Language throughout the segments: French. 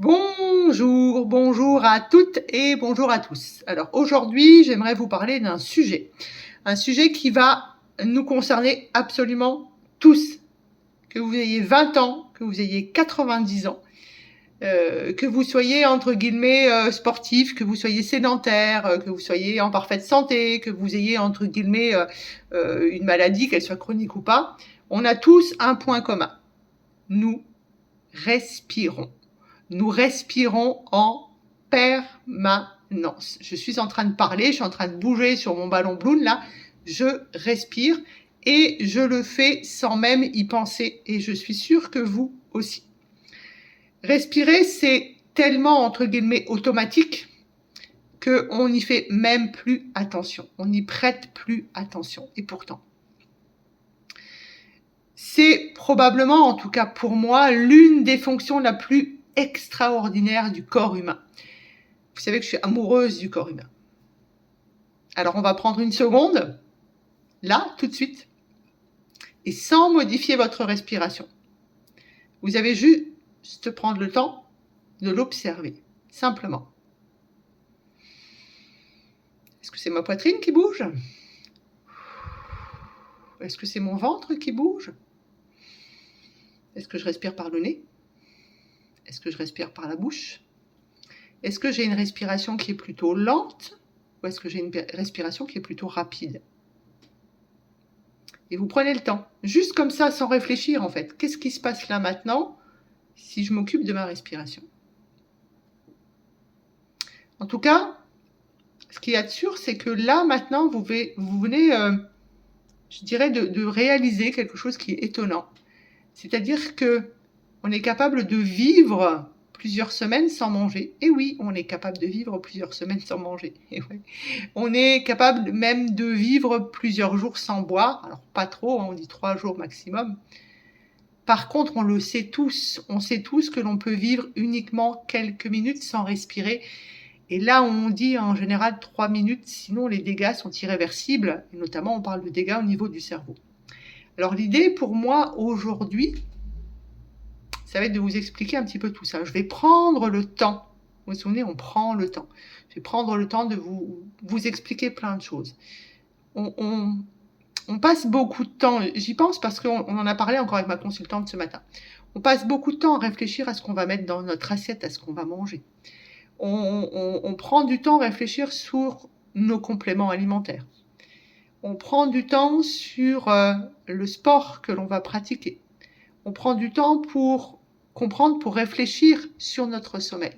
Bonjour à toutes et bonjour à tous. Alors aujourd'hui, j'aimerais vous parler d'un sujet. Un sujet qui va nous concerner absolument tous. Que vous ayez 20 ans, que vous ayez 90 ans, que vous soyez entre guillemets sportif, que vous soyez sédentaire, que vous soyez en parfaite santé, que vous ayez entre guillemets une maladie, qu'elle soit chronique ou pas, on a tous un point commun. Nous respirons. Nous respirons en permanence. Je suis en train de parler, je suis en train de bouger sur mon ballon Bloom là, je respire et je le fais sans même y penser et je suis sûre que vous aussi. Respirer, c'est tellement entre guillemets automatique qu'on n'y fait même plus attention, on n'y prête plus attention et pourtant. C'est probablement, en tout cas pour moi, l'une des fonctions la plus extraordinaire du corps humain. Vous savez que je suis amoureuse du corps humain. Alors on va prendre une seconde, là, tout de suite, et sans modifier votre respiration. Vous avez juste prendre le temps de l'observer, simplement. Est-ce que c'est ma poitrine qui bouge? Est-ce que c'est mon ventre qui bouge? Est-ce que je respire par le nez? Est-ce que je respire par la bouche? Est-ce que j'ai une respiration qui est plutôt lente ou est-ce que j'ai une respiration qui est plutôt rapide? Et vous prenez le temps, juste comme ça, sans réfléchir en fait. Qu'est-ce qui se passe là maintenant si je m'occupe de ma respiration? En tout cas, ce qu'il y a de sûr, c'est que là maintenant, vous venez, je dirais, de réaliser quelque chose qui est étonnant. C'est-à-dire que on est capable de vivre plusieurs semaines sans manger. Et oui, on est capable de vivre plusieurs semaines sans manger. Et ouais. On est capable même de vivre plusieurs jours sans boire. Alors pas trop, hein, on dit 3 jours maximum. Par contre, on le sait tous. On sait tous que l'on peut vivre uniquement quelques minutes sans respirer. Et là, on dit en général 3 minutes, sinon les dégâts sont irréversibles. Et notamment, on parle de dégâts au niveau du cerveau. Alors l'idée pour moi aujourd'hui, ça va être de vous expliquer un petit peu tout ça. Je vais prendre le temps. Vous vous souvenez, on prend le temps. Je vais prendre le temps de vous expliquer plein de choses. On passe beaucoup de temps, j'y pense parce qu'on en a parlé encore avec ma consultante ce matin. On passe beaucoup de temps à réfléchir à ce qu'on va mettre dans notre assiette, à ce qu'on va manger. On prend du temps à réfléchir sur nos compléments alimentaires. On prend du temps sur le sport que l'on va pratiquer. On prend du temps pour comprendre, pour réfléchir sur notre sommeil.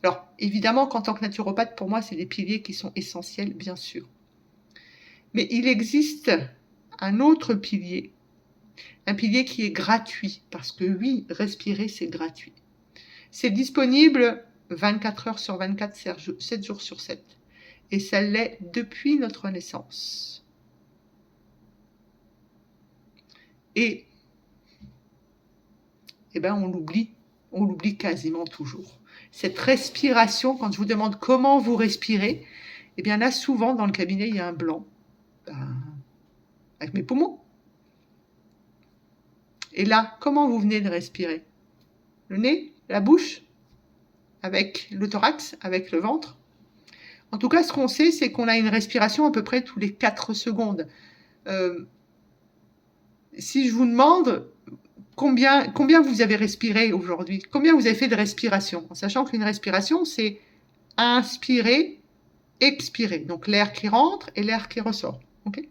Alors, évidemment qu'en tant que naturopathe, pour moi, c'est des piliers qui sont essentiels, bien sûr. Mais il existe un autre pilier, un pilier qui est gratuit, parce que oui, respirer, c'est gratuit. C'est disponible 24 heures sur 24, 7 jours sur 7. Et ça l'est depuis notre naissance. Et ben on l'oublie quasiment toujours. Cette respiration, quand je vous demande comment vous respirez, eh bien là, souvent, dans le cabinet, il y a un blanc. Avec mes poumons. Et là, comment vous venez de respirer? Le nez, la bouche, avec le thorax, avec le ventre. En tout cas, ce qu'on sait, c'est qu'on a une respiration à peu près tous les 4 secondes. Si je vous demande combien vous avez respiré aujourd'hui, combien vous avez fait de respiration, en sachant qu'une respiration, c'est inspirer, expirer. Donc l'air qui rentre et l'air qui ressort. Okay?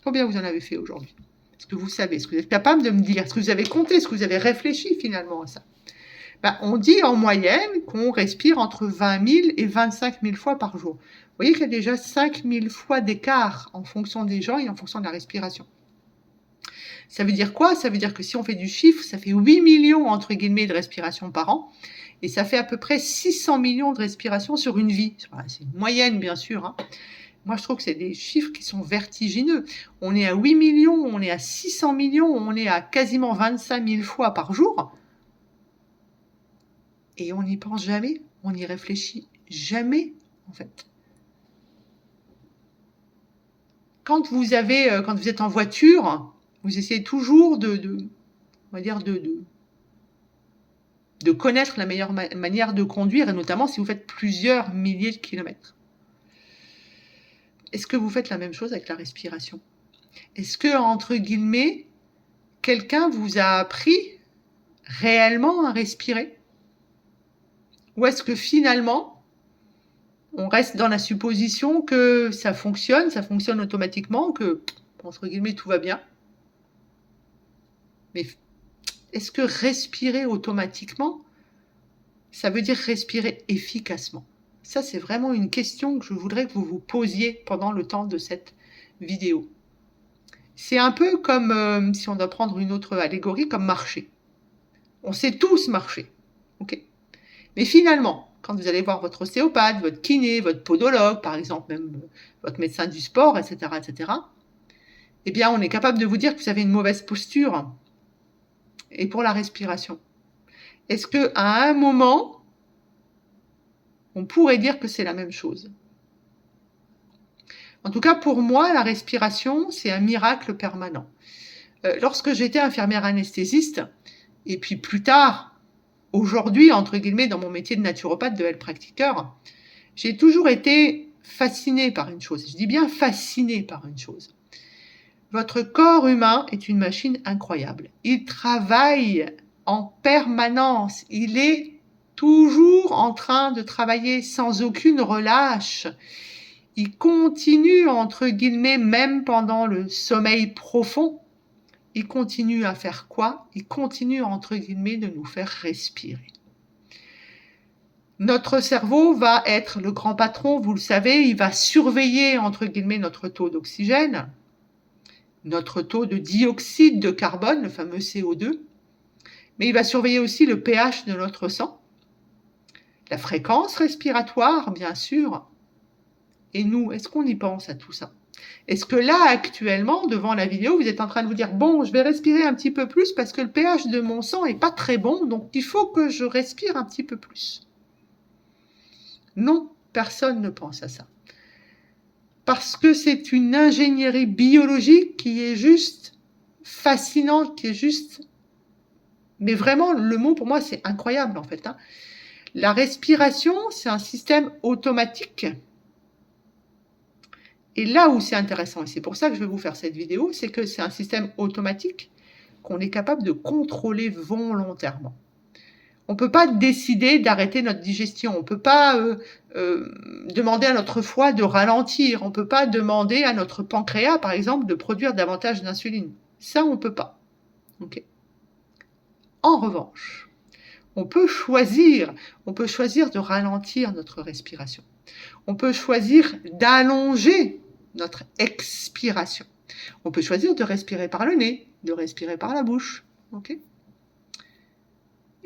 Combien vous en avez fait aujourd'hui? Est-ce que vous savez? Est-ce que vous êtes capable de me dire? Est-ce que vous avez compté? Est-ce que vous avez réfléchi finalement à ça? On dit en moyenne qu'on respire entre 20 000 et 25 000 fois par jour. Vous voyez qu'il y a déjà 5 000 fois d'écart en fonction des gens et en fonction de la respiration. Ça veut dire quoi? Ça veut dire que si on fait du chiffre, ça fait 8 millions entre guillemets de respirations par an et ça fait à peu près 600 millions de respirations sur une vie. C'est une moyenne bien sûr, hein. Moi, je trouve que c'est des chiffres qui sont vertigineux. On est à 8 millions, on est à 600 millions, on est à quasiment 25 000 fois par jour. Et on n'y pense jamais, on n'y réfléchit jamais, en fait. Quand vous êtes en voiture, vous essayez toujours de de connaître la meilleure manière de conduire, et notamment si vous faites plusieurs milliers de kilomètres. Est-ce que vous faites la même chose avec la respiration? Est-ce que, entre guillemets, quelqu'un vous a appris réellement à respirer? Ou est-ce que finalement, on reste dans la supposition que ça fonctionne automatiquement, que, entre guillemets, tout va bien? Mais est-ce que respirer automatiquement, ça veut dire respirer efficacement? Ça, c'est vraiment une question que je voudrais que vous vous posiez pendant le temps de cette vidéo. C'est un peu comme, si on doit prendre une autre allégorie, comme marcher. On sait tous marcher, ok? Mais finalement, quand vous allez voir votre ostéopathe, votre kiné, votre podologue, par exemple, même votre médecin du sport, etc., eh bien, on est capable de vous dire que vous avez une mauvaise posture. Et pour la respiration, est-ce qu'à un moment, on pourrait dire que c'est la même chose? En tout cas, pour moi, la respiration, c'est un miracle permanent. Lorsque j'étais infirmière anesthésiste, et puis plus tard, aujourd'hui, entre guillemets, dans mon métier de naturopathe, de health practiqueur, j'ai toujours été fascinée par une chose. Je dis bien fascinée par une chose. Votre corps humain est une machine incroyable. Il travaille en permanence. Il est toujours en train de travailler sans aucune relâche. Il continue, entre guillemets, même pendant le sommeil profond. Il continue à faire quoi? Il continue, entre guillemets, de nous faire respirer. Notre cerveau va être le grand patron, vous le savez, il va surveiller, entre guillemets, notre taux d'oxygène, notre taux de dioxyde de carbone, le fameux CO2, mais il va surveiller aussi le pH de notre sang, la fréquence respiratoire, bien sûr. Et nous, est-ce qu'on y pense à tout ça? Est-ce que là, actuellement, devant la vidéo, vous êtes en train de vous dire « Bon, je vais respirer un petit peu plus parce que le pH de mon sang n'est pas très bon, donc il faut que je respire un petit peu plus. » Non, personne ne pense à ça. Parce que c'est une ingénierie biologique qui est juste fascinante, qui est juste... Mais vraiment, le mot pour moi, c'est incroyable en fait. La respiration, c'est un système automatique. Et là où c'est intéressant, et c'est pour ça que je vais vous faire cette vidéo, c'est que c'est un système automatique qu'on est capable de contrôler volontairement. On ne peut pas décider d'arrêter notre digestion. On ne peut pas demander à notre foie de ralentir. On ne peut pas demander à notre pancréas, par exemple, de produire davantage d'insuline. Ça, on ne peut pas. Okay. En revanche, on peut choisir de ralentir notre respiration. On peut choisir d'allonger notre expiration. On peut choisir de respirer par le nez, de respirer par la bouche. Okay.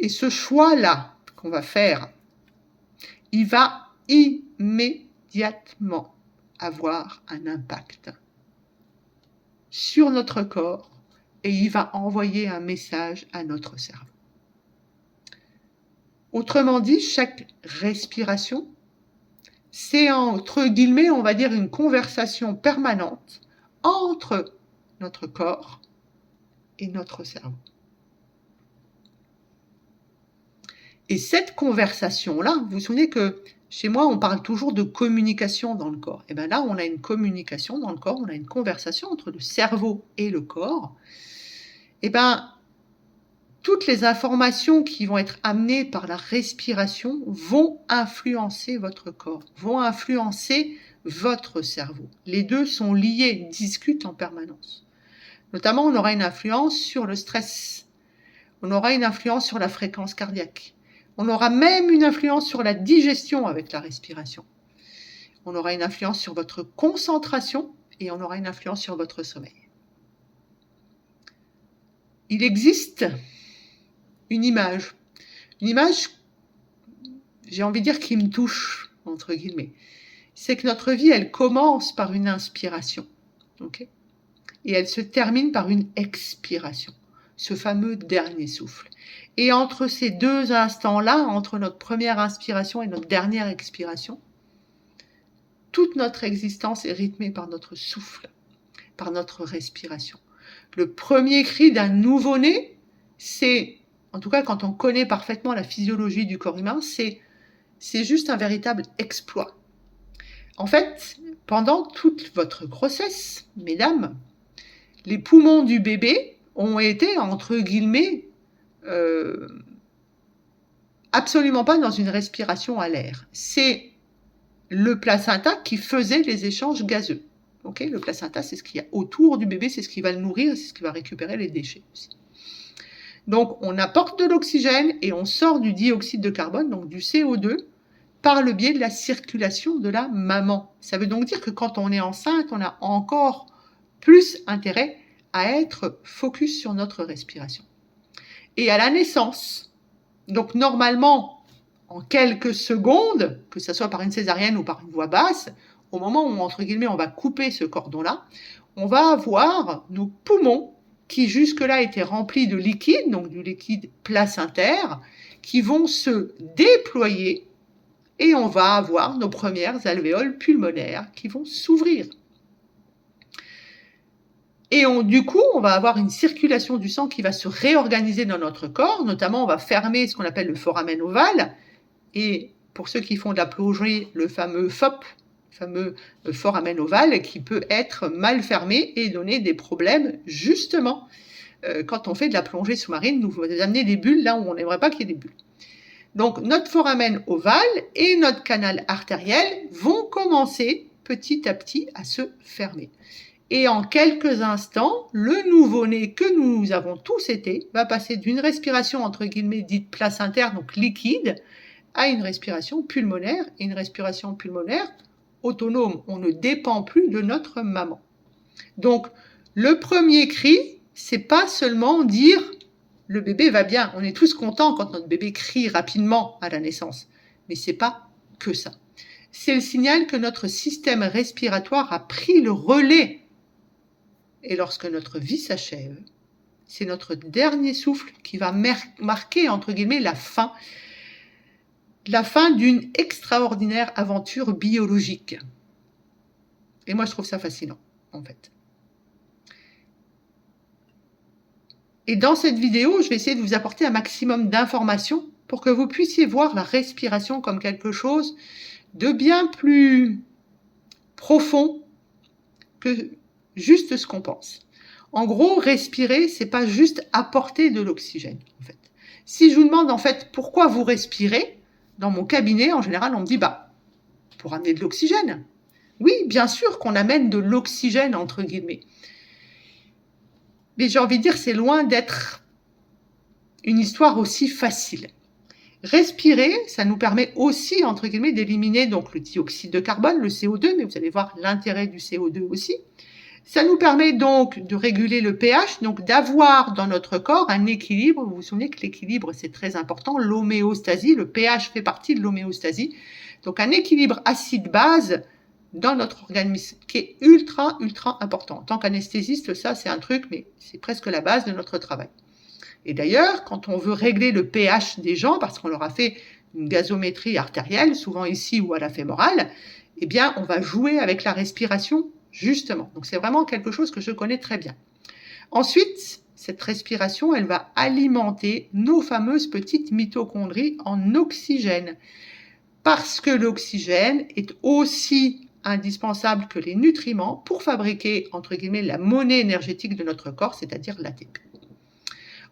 Et ce choix-là qu'on va faire, il va immédiatement avoir un impact sur notre corps et il va envoyer un message à notre cerveau. Autrement dit, chaque respiration, c'est entre guillemets, on va dire, une conversation permanente entre notre corps et notre cerveau. Et cette conversation-là, vous vous souvenez que chez moi, on parle toujours de communication dans le corps. Et bien là, on a une communication dans le corps, on a une conversation entre le cerveau et le corps. Et bien, toutes les informations qui vont être amenées par la respiration vont influencer votre corps, vont influencer votre cerveau. Les deux sont liés, discutent en permanence. Notamment, on aura une influence sur le stress. On aura une influence sur la fréquence cardiaque. On aura même une influence sur la digestion avec la respiration. On aura une influence sur votre concentration et on aura une influence sur votre sommeil. Il existe une image, j'ai envie de dire, qui me touche, entre guillemets. C'est que notre vie, elle commence par une inspiration, okay, et elle se termine par une expiration, ce fameux dernier souffle. Et entre ces deux instants-là, entre notre première inspiration et notre dernière expiration, toute notre existence est rythmée par notre souffle, par notre respiration. Le premier cri d'un nouveau-né, c'est en tout cas quand on connaît parfaitement la physiologie du corps humain, c'est juste un véritable exploit. En fait, pendant toute votre grossesse, mesdames, les poumons du bébé ont été, entre guillemets, absolument pas dans une respiration à l'air. C'est le placenta qui faisait les échanges gazeux. Okay, le placenta, c'est ce qu'il y a autour du bébé, c'est ce qui va le nourrir, c'est ce qui va récupérer les déchets aussi. Donc, on apporte de l'oxygène et on sort du dioxyde de carbone, donc du CO2, par le biais de la circulation de la maman. Ça veut donc dire que quand on est enceinte, on a encore plus intérêt à être focus sur notre respiration. Et à la naissance, donc normalement, en quelques secondes, que ce soit par une césarienne ou par une voie basse, au moment où, entre guillemets, on va couper ce cordon-là, on va avoir nos poumons qui jusque-là étaient remplis de liquide, donc du liquide placentaire, qui vont se déployer et on va avoir nos premières alvéoles pulmonaires qui vont s'ouvrir. Et du coup, on va avoir une circulation du sang qui va se réorganiser dans notre corps, notamment on va fermer ce qu'on appelle le foramen ovale, et pour ceux qui font de la plongée, le fameux FOP, le fameux foramen ovale, qui peut être mal fermé et donner des problèmes, justement, quand on fait de la plongée sous-marine, nous amener des bulles là où on n'aimerait pas qu'il y ait des bulles. Donc notre foramen ovale et notre canal artériel vont commencer petit à petit à se fermer. Et en quelques instants, le nouveau-né que nous avons tous été va passer d'une respiration entre guillemets dite placentaire, donc liquide, à une respiration pulmonaire, et une respiration pulmonaire autonome. On ne dépend plus de notre maman. Donc, le premier cri, c'est pas seulement dire le bébé va bien. On est tous contents quand notre bébé crie rapidement à la naissance. Mais c'est pas que ça. C'est le signal que notre système respiratoire a pris le relais. Et lorsque notre vie s'achève, c'est notre dernier souffle qui va marquer, entre guillemets, la fin d'une extraordinaire aventure biologique. Et moi, je trouve ça fascinant, en fait. Et dans cette vidéo, je vais essayer de vous apporter un maximum d'informations pour que vous puissiez voir la respiration comme quelque chose de bien plus profond que juste ce qu'on pense. En gros, respirer, c'est pas juste apporter de l'oxygène, en fait. Si je vous demande, en fait, pourquoi vous respirez, dans mon cabinet, en général, on me dit, pour amener de l'oxygène. Oui, bien sûr qu'on amène de l'oxygène, entre guillemets. Mais j'ai envie de dire, c'est loin d'être une histoire aussi facile. Respirer, ça nous permet aussi, entre guillemets, d'éliminer donc le dioxyde de carbone, le CO2, mais vous allez voir l'intérêt du CO2 aussi. Ça nous permet donc de réguler le pH, donc d'avoir dans notre corps un équilibre. Vous vous souvenez que l'équilibre, c'est très important, l'homéostasie, le pH fait partie de l'homéostasie. Donc un équilibre acide-base dans notre organisme qui est ultra, ultra important. En tant qu'anesthésiste, ça c'est un truc, mais c'est presque la base de notre travail. Et d'ailleurs, quand on veut régler le pH des gens, parce qu'on leur a fait une gazométrie artérielle, souvent ici ou à la fémorale, eh bien, on va jouer avec la respiration, justement. Donc, c'est vraiment quelque chose que je connais très bien. Ensuite, cette respiration, elle va alimenter nos fameuses petites mitochondries en oxygène. Parce que l'oxygène est aussi indispensable que les nutriments pour fabriquer, entre guillemets, la monnaie énergétique de notre corps, c'est-à-dire l'ATP.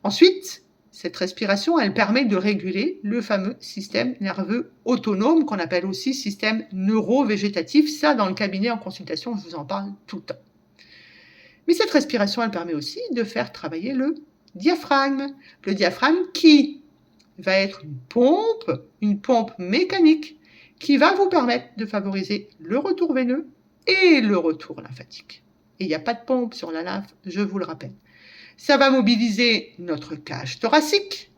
Ensuite, cette respiration, elle permet de réguler le fameux système nerveux autonome qu'on appelle aussi système neurovégétatif. Ça, dans le cabinet en consultation, je vous en parle tout le temps. Mais cette respiration, elle permet aussi de faire travailler le diaphragme. Le diaphragme qui va être une pompe mécanique qui va vous permettre de favoriser le retour veineux et le retour lymphatique. Et il n'y a pas de pompe sur la lymphe, je vous le rappelle. Ça va mobiliser notre cage thoracique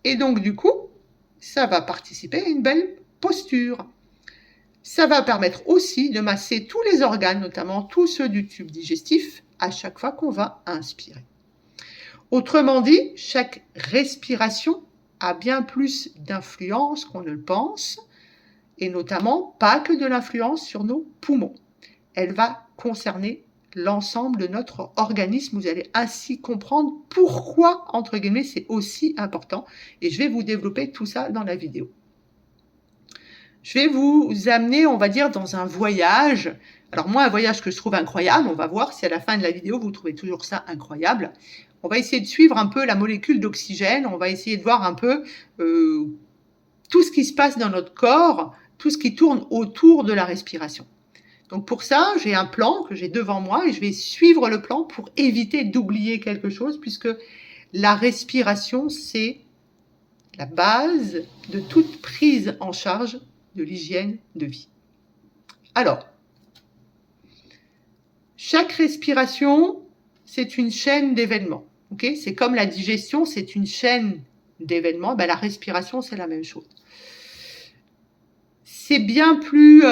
et donc du coup, ça va participer à une belle posture. Ça va permettre aussi de masser tous les organes, notamment tous ceux du tube digestif, à chaque fois qu'on va inspirer. Autrement dit, chaque respiration a bien plus d'influence qu'on ne le pense, et notamment pas que de l'influence sur nos poumons. Elle va concerner l'ensemble de notre organisme. Vous allez ainsi comprendre pourquoi, entre guillemets, c'est aussi important. Et je vais vous développer tout ça dans la vidéo. Je vais vous amener, on va dire, dans un voyage. Alors moi, un voyage que je trouve incroyable, on va voir si à la fin de la vidéo, vous trouvez toujours ça incroyable. On va essayer de suivre un peu la molécule d'oxygène, on va essayer de voir un peu tout ce qui se passe dans notre corps, tout ce qui tourne autour de la respiration. Donc pour ça, j'ai un plan que j'ai devant moi et je vais suivre le plan pour éviter d'oublier quelque chose puisque la respiration, c'est la base de toute prise en charge de l'hygiène de vie. Alors, chaque respiration, c'est une chaîne d'événements. Okay, c'est comme la digestion, c'est une chaîne d'événements. Ben, la respiration, c'est la même chose. C'est bien plus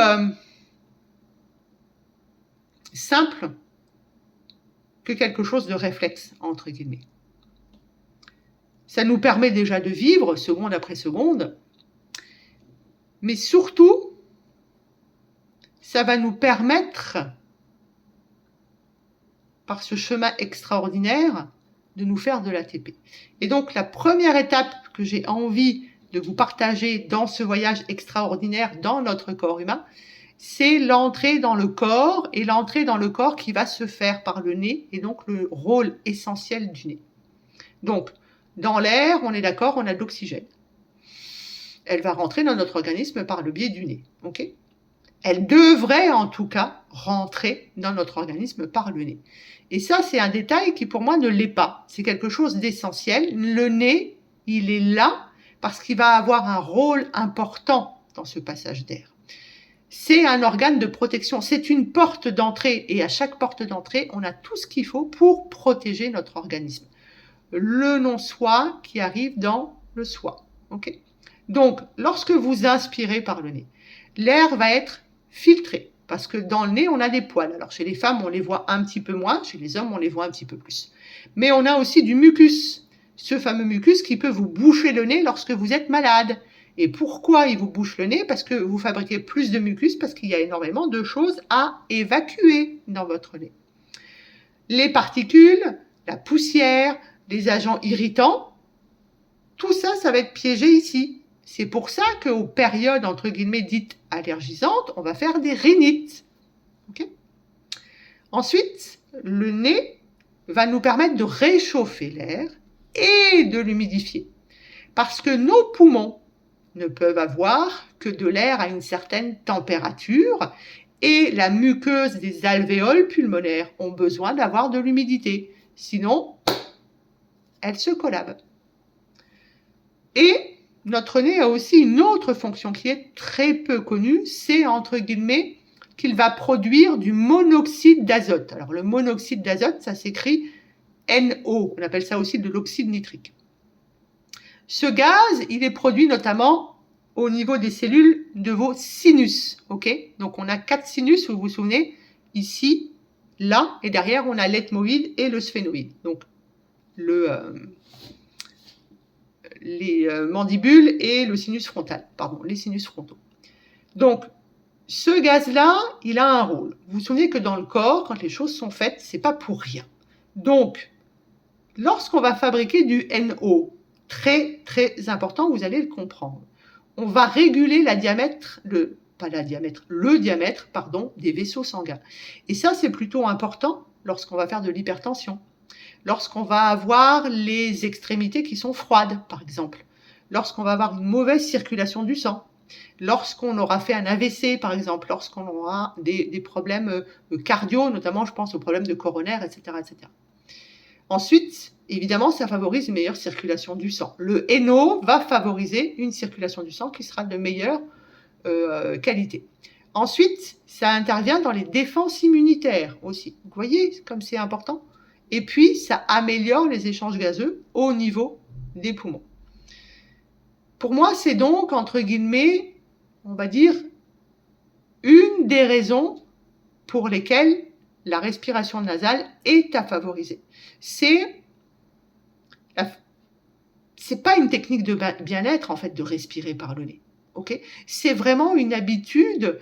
simple que quelque chose de réflexe, entre guillemets. Ça nous permet déjà de vivre seconde après seconde, mais surtout, ça va nous permettre, par ce chemin extraordinaire, de nous faire de l'ATP. Et donc, la première étape que j'ai envie de vous partager dans ce voyage extraordinaire dans notre corps humain, c'est l'entrée dans le corps, et l'entrée dans le corps qui va se faire par le nez, et donc le rôle essentiel du nez. Donc, dans l'air, on est d'accord, on a de l'oxygène. Elle va rentrer dans notre organisme par le biais du nez. Okay ? Elle devrait en tout cas rentrer dans notre organisme par le nez. Et ça, c'est un détail qui pour moi ne l'est pas. C'est quelque chose d'essentiel. Le nez, il est là parce qu'il va avoir un rôle important dans ce passage d'air. C'est un organe de protection, c'est une porte d'entrée et à chaque porte d'entrée, on a tout ce qu'il faut pour protéger notre organisme. Le non-soi qui arrive dans le soi. Okay ? Donc, lorsque vous inspirez par le nez, l'air va être filtré parce que dans le nez, on a des poils. Alors, chez les femmes, on les voit un petit peu moins, chez les hommes, on les voit un petit peu plus. Mais on a aussi du mucus, ce fameux mucus qui peut vous boucher le nez lorsque vous êtes malade. Et pourquoi il vous bouche le nez? Parce que vous fabriquez plus de mucus, parce qu'il y a énormément de choses à évacuer dans votre nez. Les particules, la poussière, les agents irritants, tout ça, ça va être piégé ici. C'est pour ça qu'aux périodes, entre guillemets, dites allergisantes, on va faire des rhinites. Okay ? Ensuite, le nez va nous permettre de réchauffer l'air et de l'humidifier. Parce que nos poumons ne peuvent avoir que de l'air à une certaine température et la muqueuse des alvéoles pulmonaires ont besoin d'avoir de l'humidité. Sinon, elle se collabe. Et notre nez a aussi une autre fonction qui est très peu connue, c'est entre guillemets qu'il va produire du monoxyde d'azote. Alors le monoxyde d'azote, ça s'écrit NO, on appelle ça aussi de l'oxyde nitrique. Ce gaz, il est produit notamment au niveau des cellules de vos sinus. Okay ? Donc on a 4 sinus, vous vous souvenez, ici, là, et derrière on a l'ethmoïde et le sphénoïde. Donc les mandibules et le sinus frontal, les sinus frontaux. Donc, ce gaz-là, il a un rôle. Vous vous souvenez que dans le corps, quand les choses sont faites, c'est pas pour rien. Donc, lorsqu'on va fabriquer du NO, très très important, vous allez le comprendre, on va réguler le diamètre des vaisseaux sanguins. Et ça, c'est plutôt important lorsqu'on va faire de l'hypertension. Lorsqu'on va avoir les extrémités qui sont froides, par exemple. Lorsqu'on va avoir une mauvaise circulation du sang. Lorsqu'on aura fait un AVC, par exemple. Lorsqu'on aura des problèmes cardio, notamment, je pense aux problèmes de coronaire, etc., etc. Ensuite, évidemment, ça favorise une meilleure circulation du sang. Le NO va favoriser une circulation du sang qui sera de meilleure qualité. Ensuite, ça intervient dans les défenses immunitaires aussi. Vous voyez comme c'est important ? Et puis, ça améliore les échanges gazeux au niveau des poumons. Pour moi, c'est donc, entre guillemets, on va dire, une des raisons pour lesquelles la respiration nasale est à favoriser. C'est pas une technique de bien-être, en fait, de respirer par le nez. Okay ? C'est vraiment une habitude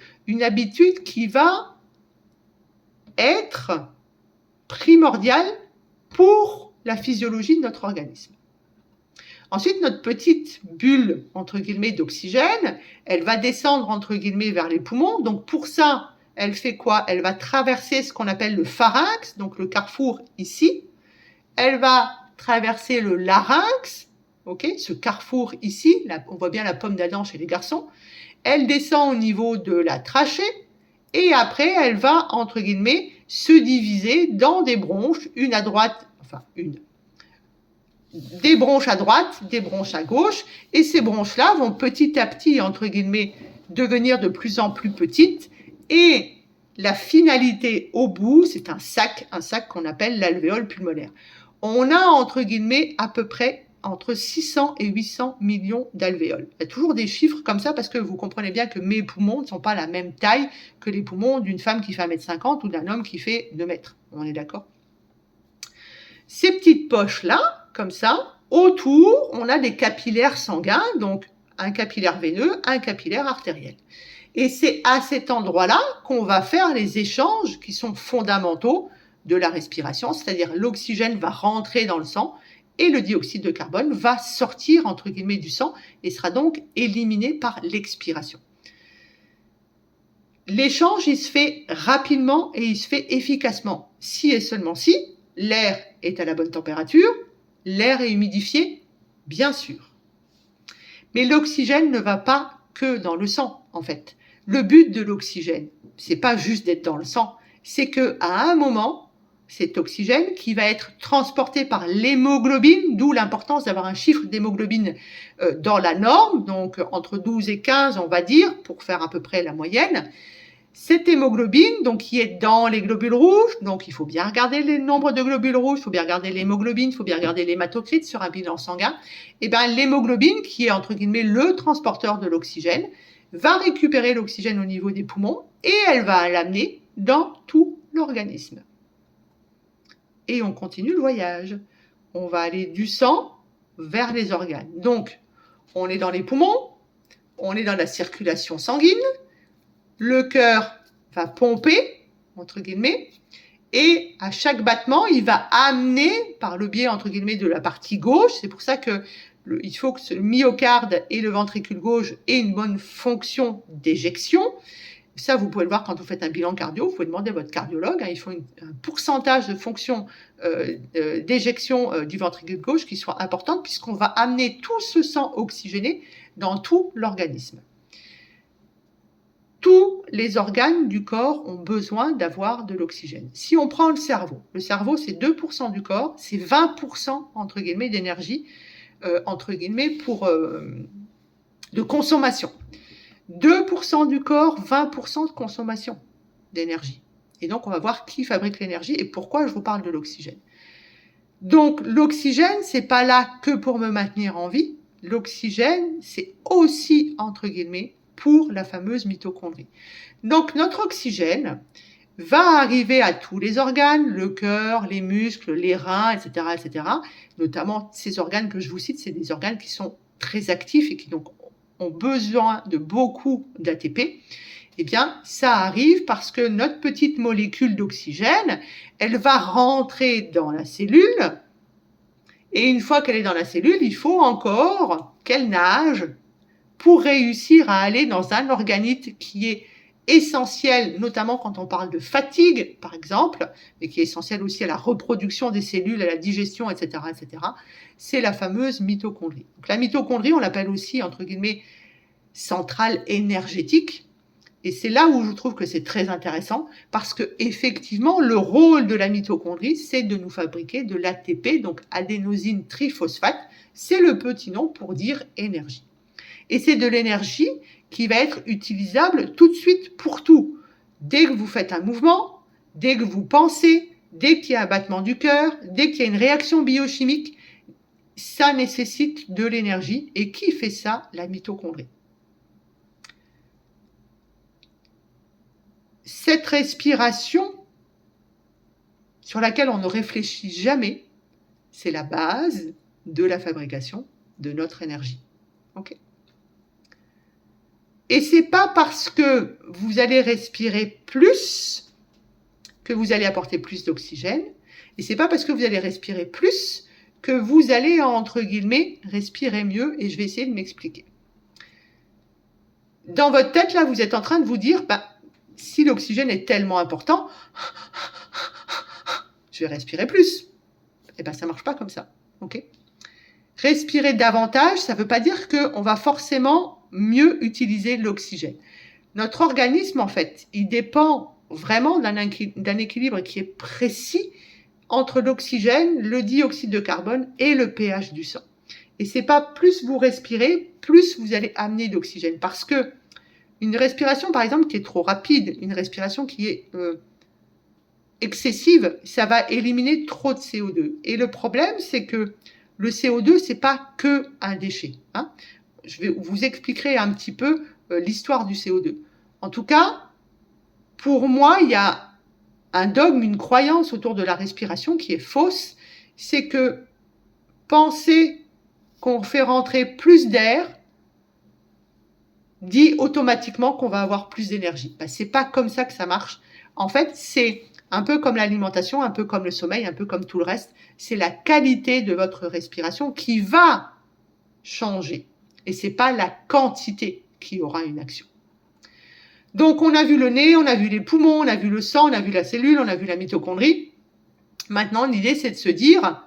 qui va être primordial pour la physiologie de notre organisme. Ensuite, notre petite bulle, entre guillemets, d'oxygène, elle va descendre, entre guillemets, vers les poumons. Donc, pour ça, elle fait quoi? Elle va traverser ce qu'on appelle le pharynx, donc le carrefour ici. Elle va traverser le larynx, ce carrefour ici. Là, on voit bien la pomme d'Adam chez les garçons. Elle descend au niveau de la trachée. Et après, elle va, entre guillemets, se diviser dans des bronches, une à droite, des bronches à droite, des bronches à gauche, et ces bronches-là vont petit à petit, entre guillemets, devenir de plus en plus petites, et la finalité au bout, c'est un sac qu'on appelle l'alvéole pulmonaire. On a, entre guillemets, à peu près entre 600 et 800 millions d'alvéoles. Il y a toujours des chiffres comme ça parce que vous comprenez bien que mes poumons ne sont pas la même taille que les poumons d'une femme qui fait 1,50 m ou d'un homme qui fait 2 mètres. On est d'accord? Ces petites poches-là, comme ça, autour, on a des capillaires sanguins, donc un capillaire veineux, un capillaire artériel. Et c'est à cet endroit-là qu'on va faire les échanges qui sont fondamentaux de la respiration, c'est-à-dire l'oxygène va rentrer dans le sang et le dioxyde de carbone va sortir, entre guillemets, du sang et sera donc éliminé par l'expiration. L'échange, il se fait rapidement et il se fait efficacement, si et seulement si l'air est à la bonne température, l'air est humidifié, bien sûr. Mais l'oxygène ne va pas que dans le sang, en fait. Le but de l'oxygène, c'est pas juste d'être dans le sang, c'est que à un moment, cet oxygène qui va être transporté par l'hémoglobine, d'où l'importance d'avoir un chiffre d'hémoglobine dans la norme, donc entre 12 et 15, on va dire, pour faire à peu près la moyenne. Cette hémoglobine, donc qui est dans les globules rouges, donc il faut bien regarder les nombres de globules rouges, il faut bien regarder l'hémoglobine, il faut bien regarder l'hématocrite sur un bilan sanguin. Et bien l'hémoglobine, qui est entre guillemets le transporteur de l'oxygène, va récupérer l'oxygène au niveau des poumons et elle va l'amener dans tout l'organisme. Et on continue le voyage. On va aller du sang vers les organes. Donc, on est dans les poumons, on est dans la circulation sanguine, le cœur va pomper, entre guillemets, et à chaque battement, il va amener, par le biais, entre guillemets, de la partie gauche, c'est pour ça que il faut que le myocarde et le ventricule gauche aient une bonne fonction d'éjection. Ça, vous pouvez le voir quand vous faites un bilan cardio, vous pouvez demander à votre cardiologue, il faut un pourcentage de fonction d'éjection du ventricule gauche qui soit importante puisqu'on va amener tout ce sang oxygéné dans tout l'organisme. Tous les organes du corps ont besoin d'avoir de l'oxygène. Si on prend le cerveau c'est 2% du corps, c'est 20% entre guillemets d'énergie, entre guillemets de consommation. 2% du corps, 20% de consommation d'énergie. Et donc, on va voir qui fabrique l'énergie et pourquoi je vous parle de l'oxygène. Donc, l'oxygène, c'est pas là que pour me maintenir en vie. L'oxygène, c'est aussi, entre guillemets, pour la fameuse mitochondrie. Donc, notre oxygène va arriver à tous les organes, le cœur, les muscles, les reins, etc., etc. Notamment, ces organes que je vous cite, c'est des organes qui sont très actifs et qui donc ont besoin de beaucoup d'ATP, eh bien, ça arrive parce que notre petite molécule d'oxygène, elle va rentrer dans la cellule, et une fois qu'elle est dans la cellule, il faut encore qu'elle nage pour réussir à aller dans un organite qui est essentiel, notamment quand on parle de fatigue, par exemple, mais qui est essentiel aussi à la reproduction des cellules, à la digestion, etc., etc., c'est la fameuse mitochondrie. Donc, la mitochondrie, on l'appelle aussi, entre guillemets, centrale énergétique. Et c'est là où je trouve que c'est très intéressant, parce que effectivement, le rôle de la mitochondrie, c'est de nous fabriquer de l'ATP, donc adénosine triphosphate. C'est le petit nom pour dire énergie. Et c'est de l'énergie qui va être utilisable tout de suite pour tout. Dès que vous faites un mouvement, dès que vous pensez, dès qu'il y a un battement du cœur, dès qu'il y a une réaction biochimique, ça nécessite de l'énergie. Et qui fait ça? La mitochondrie. Cette respiration sur laquelle on ne réfléchit jamais, c'est la base de la fabrication de notre énergie. Ok ? Et c'est pas parce que vous allez respirer plus que vous allez apporter plus d'oxygène. Et c'est pas parce que vous allez respirer plus que vous allez, entre guillemets, respirer mieux, et je vais essayer de m'expliquer. Dans votre tête, là, vous êtes en train de vous dire, si l'oxygène est tellement important, je vais respirer plus. Ça marche pas comme ça, ok ? Respirer davantage, ça veut pas dire qu'on va forcément mieux utiliser l'oxygène. Notre organisme, en fait, il dépend vraiment d'un équilibre qui est précis entre l'oxygène, le dioxyde de carbone et le pH du sang. Et c'est pas plus vous respirez, plus vous allez amener d'oxygène. Parce que une respiration, par exemple, qui est trop rapide, une respiration qui est excessive, ça va éliminer trop de CO2. Et le problème, c'est que le CO2, c'est pas que un déchet. Hein. Je vais vous expliquer un petit peu l'histoire du CO2. En tout cas, pour moi, il y a un dogme, une croyance autour de la respiration qui est fausse. C'est que penser qu'on fait rentrer plus d'air dit automatiquement qu'on va avoir plus d'énergie. C'est pas comme ça que ça marche. En fait, c'est un peu comme l'alimentation, un peu comme le sommeil, un peu comme tout le reste. C'est la qualité de votre respiration qui va changer. Et c'est pas la quantité qui aura une action. Donc, on a vu le nez, on a vu les poumons, on a vu le sang, on a vu la cellule, on a vu la mitochondrie. Maintenant, l'idée, c'est de se dire,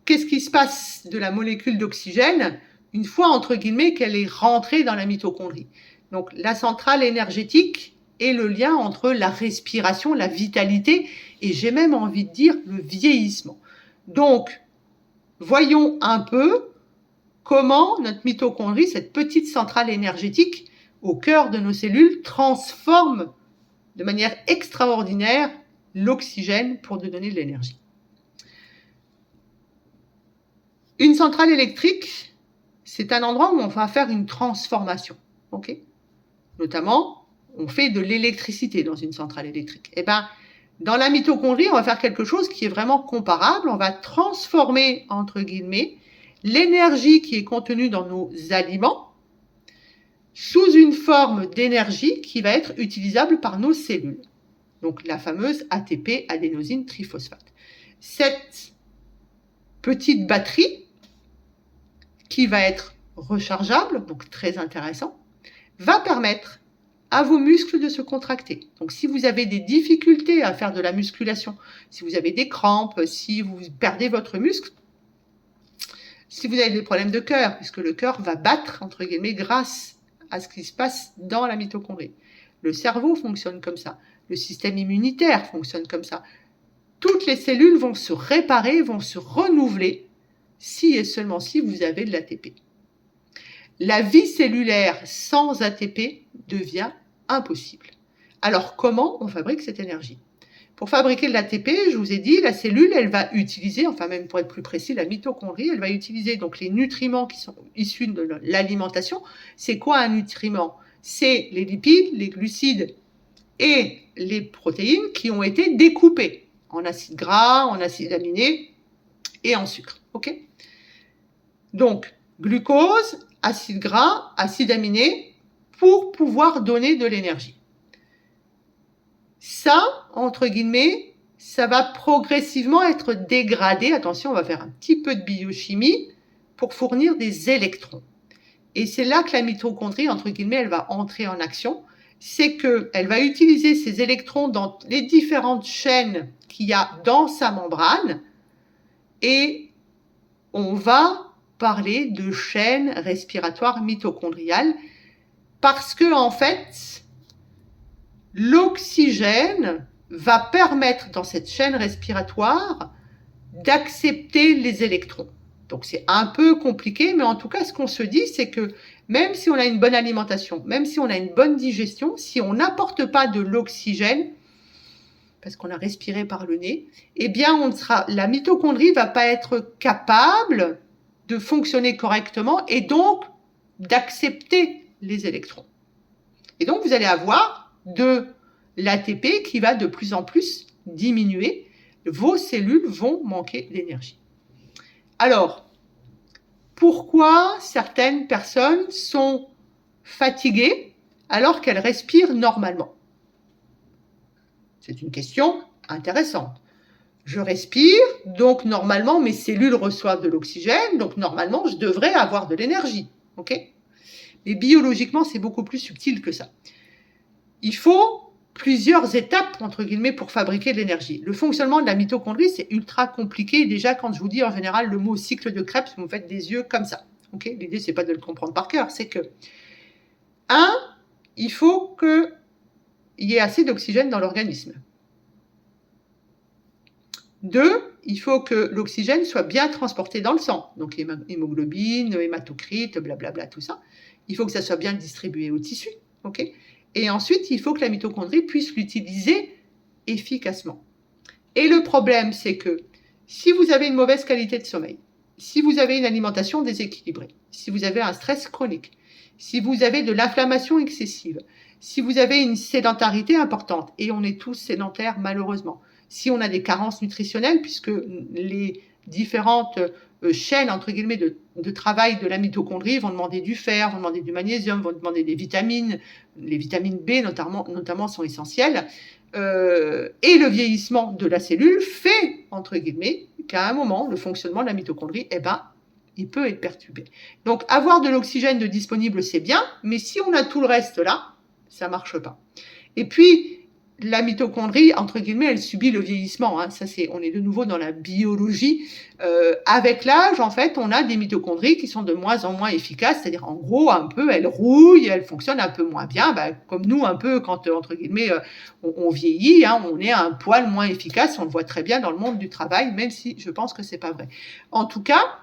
qu'est-ce qui se passe de la molécule d'oxygène une fois, entre guillemets, qu'elle est rentrée dans la mitochondrie. Donc, la centrale énergétique et le lien entre la respiration, la vitalité, et j'ai même envie de dire le vieillissement. Donc, voyons un peu comment notre mitochondrie, cette petite centrale énergétique au cœur de nos cellules, transforme de manière extraordinaire l'oxygène pour nous donner de l'énergie. Une centrale électrique, c'est un endroit où on va faire une transformation. Okay ? Notamment, on fait de l'électricité dans une centrale électrique. Dans la mitochondrie, on va faire quelque chose qui est vraiment comparable. On va transformer, entre guillemets, l'énergie qui est contenue dans nos aliments sous une forme d'énergie qui va être utilisable par nos cellules. Donc la fameuse ATP, adénosine triphosphate. Cette petite batterie, qui va être rechargeable, donc très intéressant, va permettre à vos muscles de se contracter. Donc si vous avez des difficultés à faire de la musculation, si vous avez des crampes, si vous perdez votre muscle, si vous avez des problèmes de cœur, puisque le cœur va battre, entre guillemets, grâce à ce qui se passe dans la mitochondrie. Le cerveau fonctionne comme ça. Le système immunitaire fonctionne comme ça. Toutes les cellules vont se réparer, vont se renouveler, si et seulement si vous avez de l'ATP. La vie cellulaire sans ATP devient impossible. Alors, comment on fabrique cette énergie ? Pour fabriquer de l'ATP, je vous ai dit, la cellule, elle va utiliser, enfin même pour être plus précis, la mitochondrie, elle va utiliser donc les nutriments qui sont issus de l'alimentation. C'est quoi un nutriment ? C'est les lipides, les glucides et les protéines qui ont été découpées en acides gras, en acides aminés et en sucre. Ok ? Donc, glucose, acides gras, acides aminés pour pouvoir donner de l'énergie. Ça, entre guillemets, ça va progressivement être dégradé. Attention, on va faire un petit peu de biochimie pour fournir des électrons. Et c'est là que la mitochondrie, entre guillemets, elle va entrer en action. C'est qu'elle va utiliser ces électrons dans les différentes chaînes qu'il y a dans sa membrane. Et on va parler de chaîne respiratoire mitochondriale parce que, en fait, l'oxygène va permettre dans cette chaîne respiratoire d'accepter les électrons. Donc c'est un peu compliqué, mais en tout cas, ce qu'on se dit, c'est que même si on a une bonne alimentation, même si on a une bonne digestion, si on n'apporte pas de l'oxygène, parce qu'on a respiré par le nez, la mitochondrie va pas être capable de fonctionner correctement et donc d'accepter les électrons. Et donc, vous allez avoir de l'ATP qui va de plus en plus diminuer. Vos cellules vont manquer d'énergie. Alors, pourquoi certaines personnes sont fatiguées alors qu'elles respirent normalement ? C'est une question intéressante. Je respire, donc normalement mes cellules reçoivent de l'oxygène, donc normalement je devrais avoir de l'énergie. Ok ? Mais biologiquement, c'est beaucoup plus subtil que ça. Il faut plusieurs étapes, entre guillemets, pour fabriquer de l'énergie. Le fonctionnement de la mitochondrie, c'est ultra compliqué. Déjà, quand je vous dis en général le mot cycle de Krebs, vous me faites des yeux comme ça. Okay ? L'idée, c'est pas de le comprendre par cœur, c'est que, il faut qu'il y ait assez d'oxygène dans l'organisme. 2, il faut que l'oxygène soit bien transporté dans le sang. Donc, hémoglobine, hématocrite, blablabla, tout ça. Il faut que ça soit bien distribué au tissu. Okay ? Et ensuite, il faut que la mitochondrie puisse l'utiliser efficacement. Et le problème, c'est que si vous avez une mauvaise qualité de sommeil, si vous avez une alimentation déséquilibrée, si vous avez un stress chronique, si vous avez de l'inflammation excessive, si vous avez une sédentarité importante, et on est tous sédentaires malheureusement, si on a des carences nutritionnelles, puisque les différentes chaînes, entre guillemets, de travail de la mitochondrie vont demander du fer, vont demander du magnésium, vont demander des vitamines, les vitamines B notamment sont essentielles, et le vieillissement de la cellule fait, entre guillemets, qu'à un moment, le fonctionnement de la mitochondrie, il peut être perturbé. Donc, avoir de l'oxygène de disponible, c'est bien, mais si on a tout le reste là, ça marche pas. Et puis, la mitochondrie, entre guillemets, elle subit le vieillissement. Ça, on est de nouveau dans la biologie. Avec l'âge, en fait, on a des mitochondries qui sont de moins en moins efficaces. C'est-à-dire, en gros, un peu, elles rouillent, elles fonctionnent un peu moins bien. Comme nous, un peu, quand, entre guillemets, on vieillit, on est un poil moins efficace. On le voit très bien dans le monde du travail, même si je pense que c'est pas vrai. En tout cas,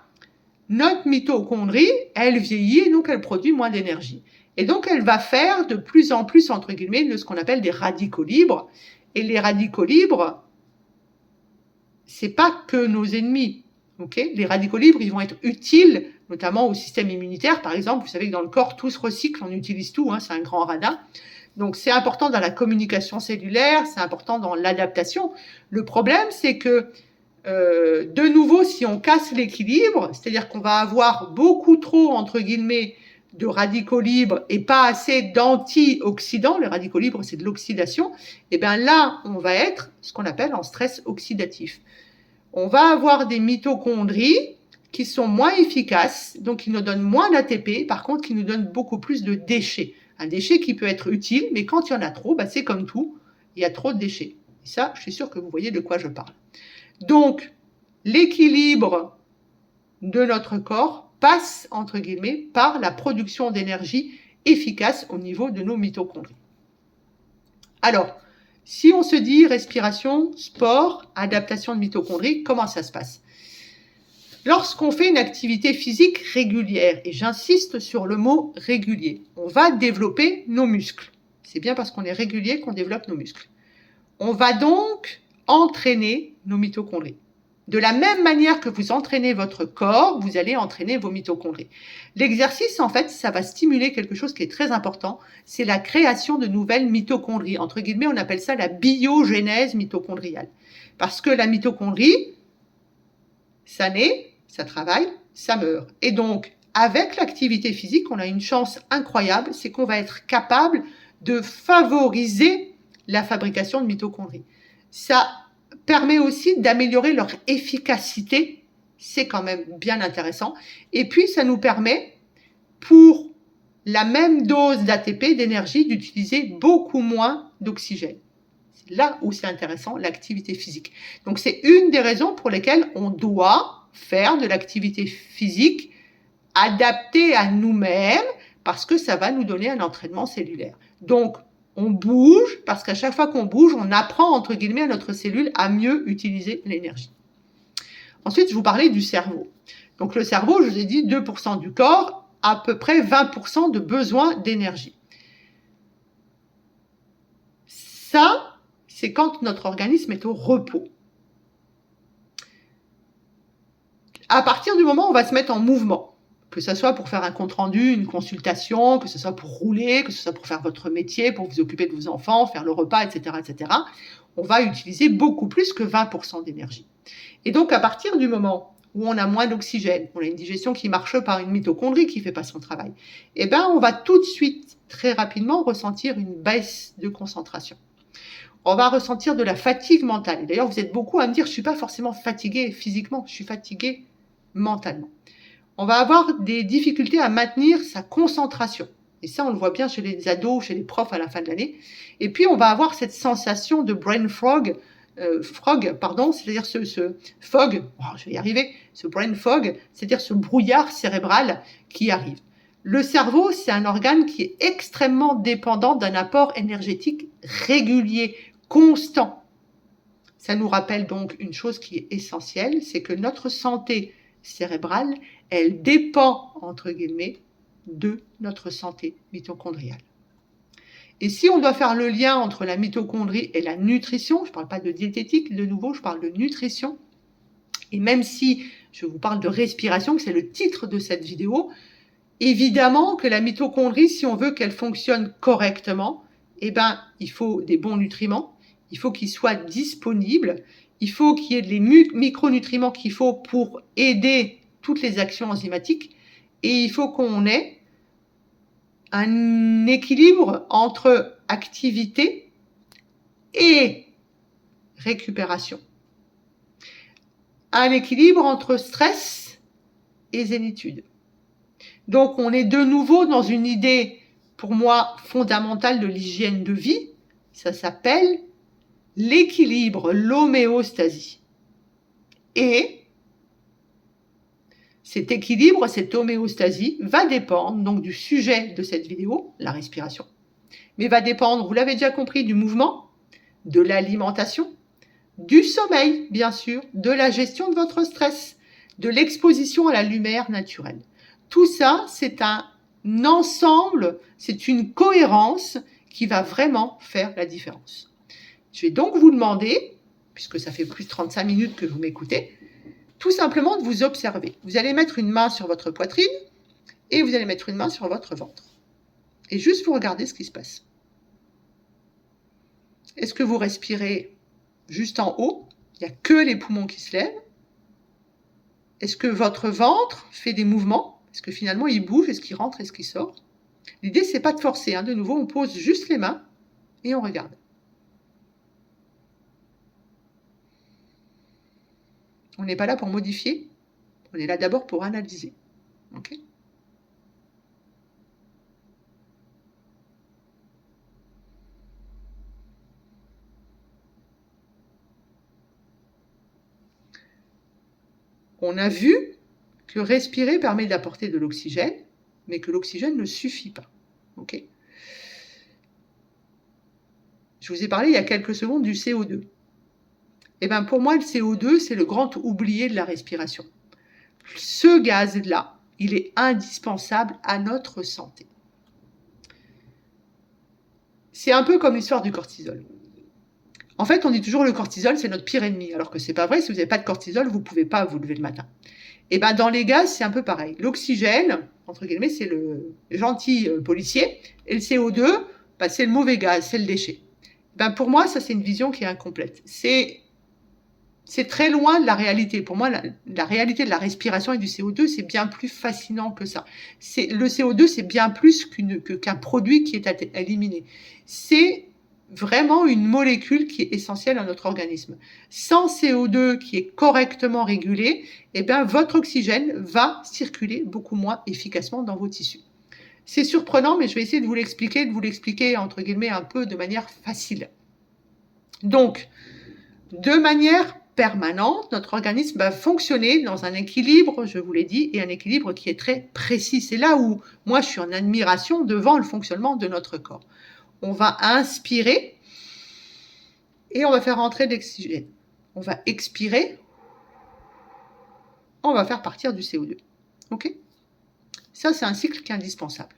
notre mitochondrie, elle vieillit et donc elle produit moins d'énergie. Et donc, elle va faire de plus en plus, entre guillemets, de ce qu'on appelle des radicaux libres. Et les radicaux libres, c'est pas que nos ennemis. Okay ? Les radicaux libres, ils vont être utiles, notamment au système immunitaire. Par exemple, vous savez que dans le corps, tout se recycle, on utilise tout, c'est un grand radin. Donc, c'est important dans la communication cellulaire, c'est important dans l'adaptation. Le problème, c'est que, de nouveau, si on casse l'équilibre, c'est-à-dire qu'on va avoir beaucoup trop, entre guillemets, de radicaux libres et pas assez d'antioxydants, les radicaux libres c'est de l'oxydation, et bien là on va être ce qu'on appelle en stress oxydatif. On va avoir des mitochondries qui sont moins efficaces, donc qui nous donnent moins d'ATP, par contre qui nous donnent beaucoup plus de déchets. Un déchet qui peut être utile, mais quand il y en a trop, c'est comme tout, il y a trop de déchets. Et ça, je suis sûre que vous voyez de quoi je parle. Donc, l'équilibre de notre corps passe, entre guillemets, par la production d'énergie efficace au niveau de nos mitochondries. Alors, si on se dit respiration, sport, adaptation de mitochondries, comment ça se passe ? Lorsqu'on fait une activité physique régulière, et j'insiste sur le mot régulier, on va développer nos muscles. C'est bien parce qu'on est régulier qu'on développe nos muscles. On va donc entraîner nos mitochondries. De la même manière que vous entraînez votre corps, vous allez entraîner vos mitochondries. L'exercice, en fait, ça va stimuler quelque chose qui est très important, c'est la création de nouvelles mitochondries. Entre guillemets, on appelle ça la biogénèse mitochondriale. Parce que la mitochondrie, ça naît, ça travaille, ça meurt. Et donc, avec l'activité physique, on a une chance incroyable, c'est qu'on va être capable de favoriser la fabrication de mitochondries. Ça permet aussi d'améliorer leur efficacité, c'est quand même bien intéressant. Et puis, ça nous permet, pour la même dose d'ATP, d'énergie, d'utiliser beaucoup moins d'oxygène. C'est là où c'est intéressant, l'activité physique. Donc, c'est une des raisons pour lesquelles on doit faire de l'activité physique adaptée à nous-mêmes, parce que ça va nous donner un entraînement cellulaire. Donc, on bouge, parce qu'à chaque fois qu'on bouge, on apprend, entre guillemets, à notre cellule à mieux utiliser l'énergie. Ensuite, je vous parlais du cerveau. Donc, le cerveau, je vous ai dit, 2% du corps, à peu près 20% de besoin d'énergie. Ça, c'est quand notre organisme est au repos. À partir du moment où on va se mettre en mouvement, que ce soit pour faire un compte-rendu, une consultation, que ce soit pour rouler, que ce soit pour faire votre métier, pour vous occuper de vos enfants, faire le repas, etc., on va utiliser beaucoup plus que 20% d'énergie. Et donc, à partir du moment où on a moins d'oxygène, on a une digestion qui marche par une mitochondrie qui ne fait pas son travail, on va tout de suite, très rapidement, ressentir une baisse de concentration. on va ressentir de la fatigue mentale. D'ailleurs, vous êtes beaucoup à me dire, je ne suis pas forcément fatigué physiquement, je suis fatigué mentalement. On va avoir des difficultés à maintenir sa concentration. Et ça, on le voit bien chez les ados, chez les profs à la fin de l'année. Et puis, on va avoir cette sensation de brain fog, c'est-à-dire ce fog, je vais y arriver, ce brain fog, c'est-à-dire ce brouillard cérébral qui arrive. Le cerveau, c'est un organe qui est extrêmement dépendant d'un apport énergétique régulier, constant. Ça nous rappelle donc une chose qui est essentielle, c'est que notre santé cérébrale, elle dépend, entre guillemets, de notre santé mitochondriale. Et si on doit faire le lien entre la mitochondrie et la nutrition, je ne parle pas de diététique, de nouveau, je parle de nutrition, et même si je vous parle de respiration, que c'est le titre de cette vidéo, évidemment que la mitochondrie, si on veut qu'elle fonctionne correctement, il faut des bons nutriments, il faut qu'ils soient disponibles, il faut qu'il y ait les micronutriments qu'il faut pour aider toutes les actions enzymatiques, et il faut qu'on ait un équilibre entre activité et récupération. Un équilibre entre stress et zénitude. Donc, on est de nouveau dans une idée, pour moi, fondamentale de l'hygiène de vie. Ça s'appelle l'équilibre, l'homéostasie. Et cet équilibre, cette homéostasie, va dépendre donc du sujet de cette vidéo, la respiration, mais va dépendre, vous l'avez déjà compris, du mouvement, de l'alimentation, du sommeil, bien sûr, de la gestion de votre stress, de l'exposition à la lumière naturelle. Tout ça, c'est un ensemble, c'est une cohérence qui va vraiment faire la différence. Je vais donc vous demander, puisque ça fait plus de 35 minutes que vous m'écoutez, tout simplement de vous observer. Vous allez mettre une main sur votre poitrine et vous allez mettre une main sur votre ventre. Et juste vous regardez ce qui se passe. Est-ce que vous respirez juste en haut? Il n'y a que les poumons qui se lèvent. Est-ce que votre ventre fait des mouvements? Est-ce que finalement il bouge? Est-ce qu'il rentre? Est-ce qu'il sort? L'idée, c'est pas de forcer. De nouveau, on pose juste les mains et on regarde. On n'est pas là pour modifier, on est là d'abord pour analyser. Okay? On a vu que respirer permet d'apporter de l'oxygène, mais que l'oxygène ne suffit pas. Okay? Je vous ai parlé il y a quelques secondes du CO2. Pour moi, le CO2, c'est le grand oublié de la respiration. Ce gaz-là, il est indispensable à notre santé. C'est un peu comme l'histoire du cortisol. En fait, on dit toujours le cortisol, c'est notre pire ennemi, alors que c'est pas vrai. Si vous n'avez pas de cortisol, vous ne pouvez pas vous lever le matin. Dans les gaz, c'est un peu pareil. L'oxygène, entre guillemets, c'est le gentil policier, et le CO2, c'est le mauvais gaz, c'est le déchet. Pour moi, ça, c'est une vision qui est incomplète. C'est très loin de la réalité. Pour moi, la réalité de la respiration et du CO2, c'est bien plus fascinant que ça. Le CO2, c'est bien plus qu'un produit qui est à éliminer. C'est vraiment une molécule qui est essentielle à notre organisme. Sans CO2 qui est correctement régulé, votre oxygène va circuler beaucoup moins efficacement dans vos tissus. C'est surprenant, mais je vais essayer de vous l'expliquer entre guillemets un peu de manière facile. Donc, de manière permanente, notre organisme va fonctionner dans un équilibre, je vous l'ai dit, et un équilibre qui est très précis. C'est là où moi je suis en admiration devant le fonctionnement de notre corps. On va inspirer et on va faire rentrer de l'oxygène. On va expirer, on va faire partir du CO2. Ok ? Ça, c'est un cycle qui est indispensable.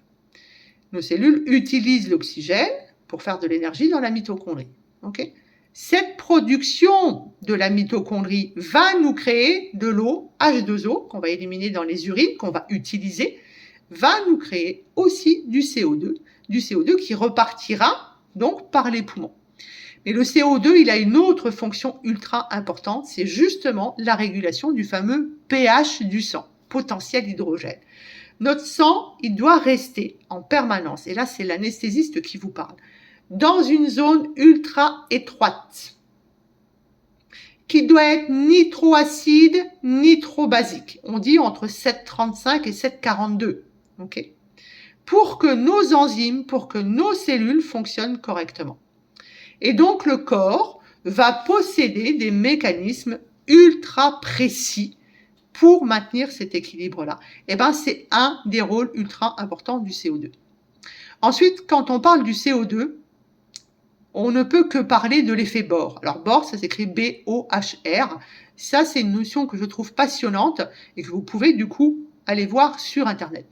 Nos cellules utilisent l'oxygène pour faire de l'énergie dans la mitochondrie. Ok ? Cette production de la mitochondrie va nous créer de l'eau, H2O, qu'on va éliminer dans les urines, qu'on va utiliser, va nous créer aussi du CO2 qui repartira donc par les poumons. Mais le CO2, il a une autre fonction ultra importante, c'est justement la régulation du fameux pH du sang, potentiel hydrogène. Notre sang, il doit rester en permanence, et là c'est l'anesthésiste qui vous parle, dans une zone ultra étroite, qui doit être ni trop acide, ni trop basique. On dit entre 7,35 et 7,42. Okay, pour que nos enzymes, pour que nos cellules fonctionnent correctement. Et donc, le corps va posséder des mécanismes ultra précis pour maintenir cet équilibre-là. Et ben, c'est un des rôles ultra importants du CO2. Ensuite, quand on parle du CO2, on ne peut que parler de l'effet Bohr. Alors Bohr, ça s'écrit B-O-H-R. Ça, c'est une notion que je trouve passionnante et que vous pouvez du coup aller voir sur Internet.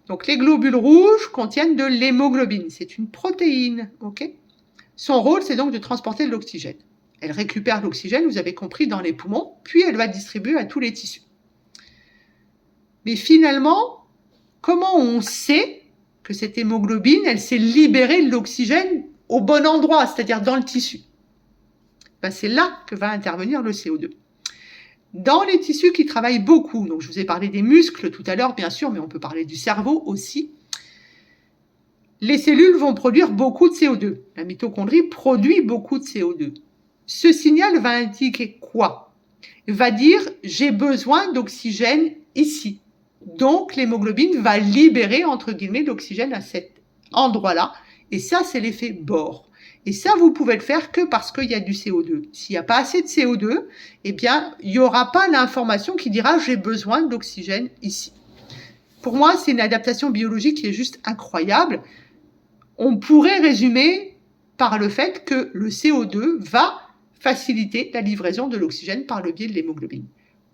Donc les globules rouges contiennent de l'hémoglobine. C'est une protéine, ok ? Son rôle, c'est donc de transporter de l'oxygène. Elle récupère l'oxygène, vous avez compris, dans les poumons, puis elle va distribuer à tous les tissus. Mais finalement, comment on sait que cette hémoglobine, elle s'est libérée de l'oxygène au bon endroit, c'est-à-dire dans le tissu? Ben, c'est là que va intervenir le CO2. Dans les tissus qui travaillent beaucoup, donc je vous ai parlé des muscles tout à l'heure, bien sûr, mais on peut parler du cerveau aussi, les cellules vont produire beaucoup de CO2. La mitochondrie produit beaucoup de CO2. Ce signal va indiquer quoi? Il va dire « j'ai besoin d'oxygène ici ». Donc l'hémoglobine va libérer, entre guillemets, l'oxygène à cet endroit-là. Et ça, c'est l'effet Bohr. Et ça, vous pouvez le faire que parce qu'il y a du CO2. S'il n'y a pas assez de CO2, eh bien, il n'y aura pas l'information qui dira « j'ai besoin d'oxygène ici ». Pour moi, c'est une adaptation biologique qui est juste incroyable. On pourrait résumer par le fait que le CO2 va faciliter la livraison de l'oxygène par le biais de l'hémoglobine,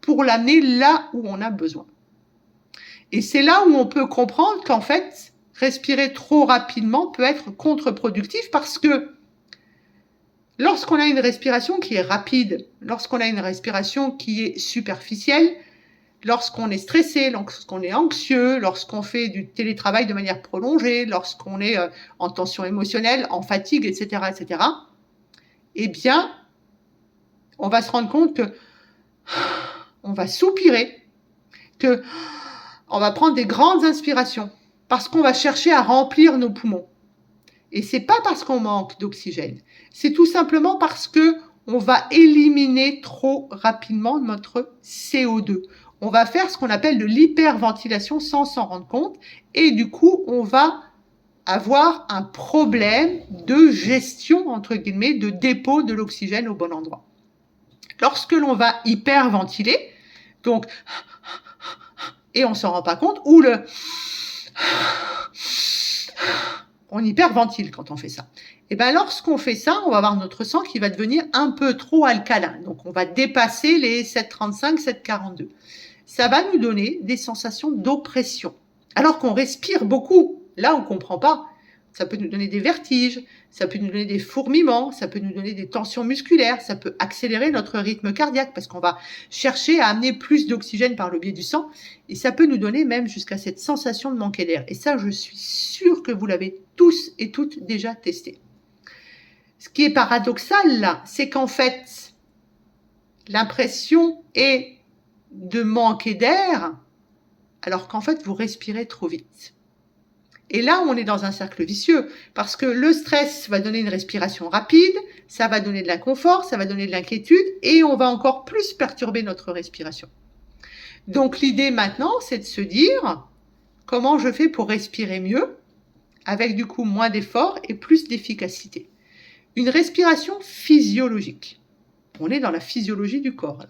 pour l'amener là où on a besoin. Et c'est là où on peut comprendre qu'en fait, respirer trop rapidement peut être contre-productif parce que lorsqu'on a une respiration qui est rapide, lorsqu'on a une respiration qui est superficielle, lorsqu'on est stressé, lorsqu'on est anxieux, lorsqu'on fait du télétravail de manière prolongée, lorsqu'on est en tension émotionnelle, en fatigue, etc., eh bien, on va se rendre compte que on va soupirer, que on va prendre des grandes inspirations parce qu'on va chercher à remplir nos poumons. Et c'est pas parce qu'on manque d'oxygène, c'est tout simplement parce que on va éliminer trop rapidement notre CO2. On va faire ce qu'on appelle de l'hyperventilation sans s'en rendre compte et du coup, on va avoir un problème de gestion, entre guillemets, de dépôt de l'oxygène au bon endroit. Lorsque l'on va hyperventiler, donc, et on s'en rend pas compte, ou on hyperventile quand on fait ça. Et bien lorsqu'on fait ça, on va avoir notre sang qui va devenir un peu trop alcalin. Donc on va dépasser les 7,35, 7,42. Ça va nous donner des sensations d'oppression. Alors qu'on respire beaucoup. Là, on ne comprend pas. Ça peut nous donner des vertiges, ça peut nous donner des fourmillements, ça peut nous donner des tensions musculaires, ça peut accélérer notre rythme cardiaque parce qu'on va chercher à amener plus d'oxygène par le biais du sang et ça peut nous donner même jusqu'à cette sensation de manquer d'air. Et ça, je suis sûre que vous l'avez tous et toutes déjà testé. Ce qui est paradoxal là, c'est qu'en fait, l'impression est de manquer d'air alors qu'en fait, vous respirez trop vite. Et là, on est dans un cercle vicieux parce que le stress va donner une respiration rapide, ça va donner de l'inconfort, ça va donner de l'inquiétude et on va encore plus perturber notre respiration. Donc l'idée maintenant, c'est de se dire comment je fais pour respirer mieux avec du coup moins d'efforts et plus d'efficacité. Une respiration physiologique. On est dans la physiologie du corps. Là.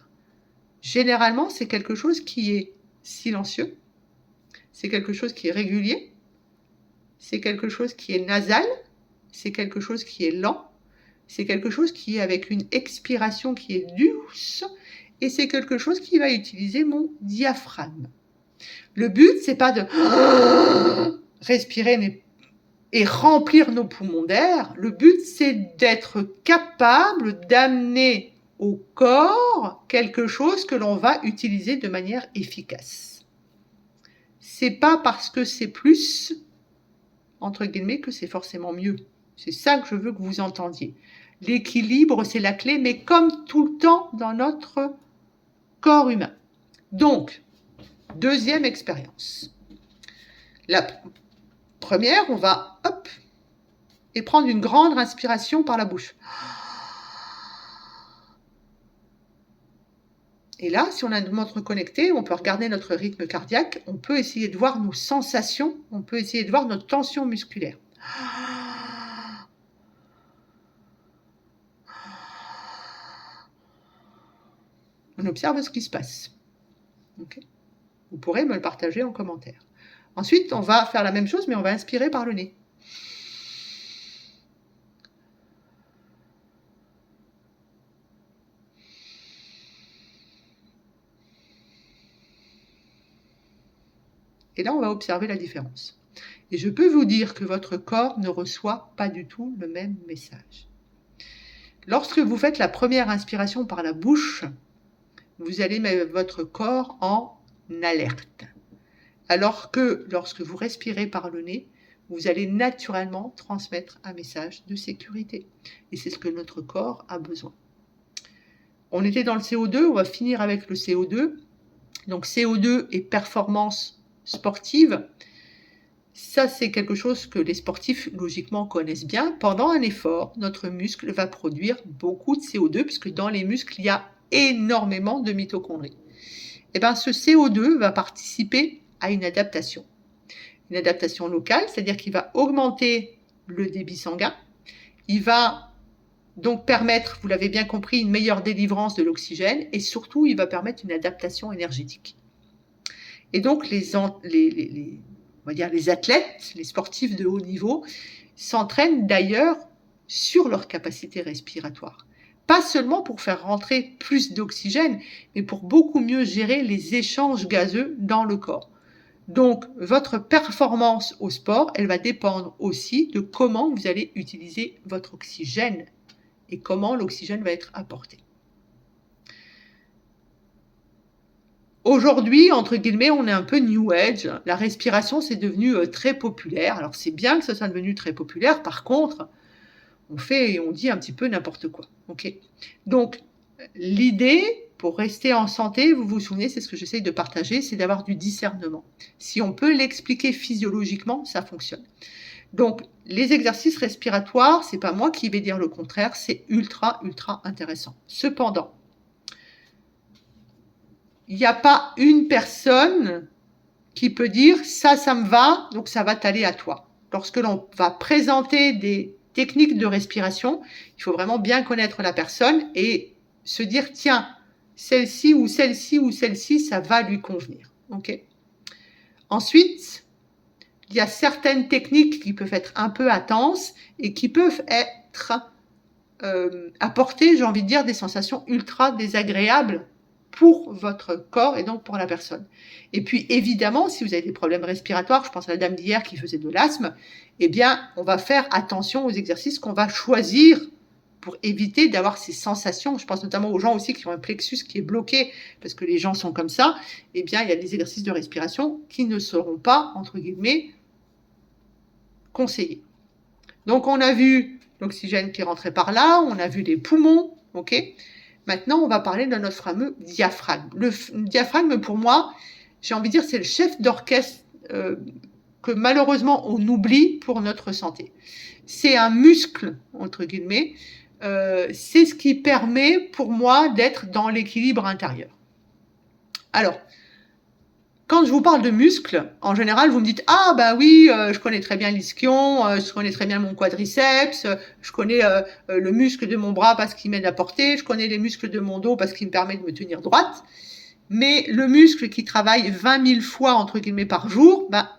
Généralement, c'est quelque chose qui est silencieux, c'est quelque chose qui est régulier, c'est quelque chose qui est nasal, c'est quelque chose qui est lent, c'est quelque chose qui est avec une expiration qui est douce, et c'est quelque chose qui va utiliser mon diaphragme. Le but, c'est pas de respirer et remplir nos poumons d'air. Le but, c'est d'être capable d'amener au corps quelque chose que l'on va utiliser de manière efficace. C'est pas parce que c'est plus entre guillemets, que c'est forcément mieux. C'est ça que je veux que vous entendiez. L'équilibre, c'est la clé, mais comme tout le temps dans notre corps humain. Donc, deuxième expérience. La première, on va, et prendre une grande inspiration par la bouche. Et là, si on a une montre connectée, on peut regarder notre rythme cardiaque, on peut essayer de voir nos sensations, on peut essayer de voir notre tension musculaire. On observe ce qui se passe. Okay. Vous pourrez me le partager en commentaire. Ensuite, on va faire la même chose, mais on va inspirer par le nez. Et là, on va observer la différence. Et je peux vous dire que votre corps ne reçoit pas du tout le même message. Lorsque vous faites la première inspiration par la bouche, vous allez mettre votre corps en alerte. Alors que lorsque vous respirez par le nez, vous allez naturellement transmettre un message de sécurité. Et c'est ce que notre corps a besoin. On était dans le CO2, on va finir avec le CO2. Donc CO2 et performance sportive, ça c'est quelque chose que les sportifs logiquement connaissent bien. Pendant un effort, notre muscle va produire beaucoup de CO2 puisque dans les muscles, il y a énormément de mitochondries. Et bien ce CO2 va participer à une adaptation locale, c'est-à-dire qu'il va augmenter le débit sanguin, il va donc permettre, vous l'avez bien compris, une meilleure délivrance de l'oxygène et surtout, il va permettre une adaptation énergétique. Et donc, on va dire les athlètes, les sportifs de haut niveau, s'entraînent d'ailleurs sur leur capacité respiratoire. Pas seulement pour faire rentrer plus d'oxygène, mais pour beaucoup mieux gérer les échanges gazeux dans le corps. Donc, votre performance au sport, elle va dépendre aussi de comment vous allez utiliser votre oxygène et comment l'oxygène va être apporté. Aujourd'hui, entre guillemets, on est un peu new age. La respiration, c'est devenu très populaire. Alors, c'est bien que ça soit devenu très populaire. Par contre, on fait et on dit un petit peu n'importe quoi. Okay. Donc, l'idée, pour rester en santé, vous vous souvenez, c'est ce que j'essaye de partager, c'est d'avoir du discernement. Si on peut l'expliquer physiologiquement, ça fonctionne. Donc, les exercices respiratoires, c'est pas moi qui vais dire le contraire, c'est ultra, ultra intéressant. Cependant, il n'y a pas une personne qui peut dire ça me va, donc ça va t'aller à toi. Lorsque l'on va présenter des techniques de respiration, il faut vraiment bien connaître la personne et se dire tiens, celle-ci ou celle-ci ou celle-ci, ça va lui convenir. Okay. Ensuite, il y a certaines techniques qui peuvent être un peu intenses et qui peuvent être apporter, j'ai envie de dire, des sensations ultra désagréables pour votre corps et donc pour la personne. Et puis évidemment, si vous avez des problèmes respiratoires, je pense à la dame d'hier qui faisait de l'asthme, eh bien, on va faire attention aux exercices qu'on va choisir pour éviter d'avoir ces sensations. Je pense notamment aux gens aussi qui ont un plexus qui est bloqué parce que les gens sont comme ça. Eh bien, il y a des exercices de respiration qui ne seront pas, entre guillemets, conseillés. Donc, on a vu l'oxygène qui rentrait par là, on a vu les poumons, ok ? Maintenant, on va parler de notre fameux diaphragme. Le diaphragme, pour moi, j'ai envie de dire, c'est le chef d'orchestre que malheureusement, on oublie pour notre santé. C'est un muscle, entre guillemets. C'est ce qui permet, pour moi, d'être dans l'équilibre intérieur. Alors, quand je vous parle de muscles, en général, vous me dites « Ah, ben oui, je connais très bien l'ischio, je connais très bien mon quadriceps, je connais le muscle de mon bras parce qu'il m'aide à porter, je connais les muscles de mon dos parce qu'il me permet de me tenir droite. » Mais le muscle qui travaille 20 000 fois, entre guillemets, par jour, ben,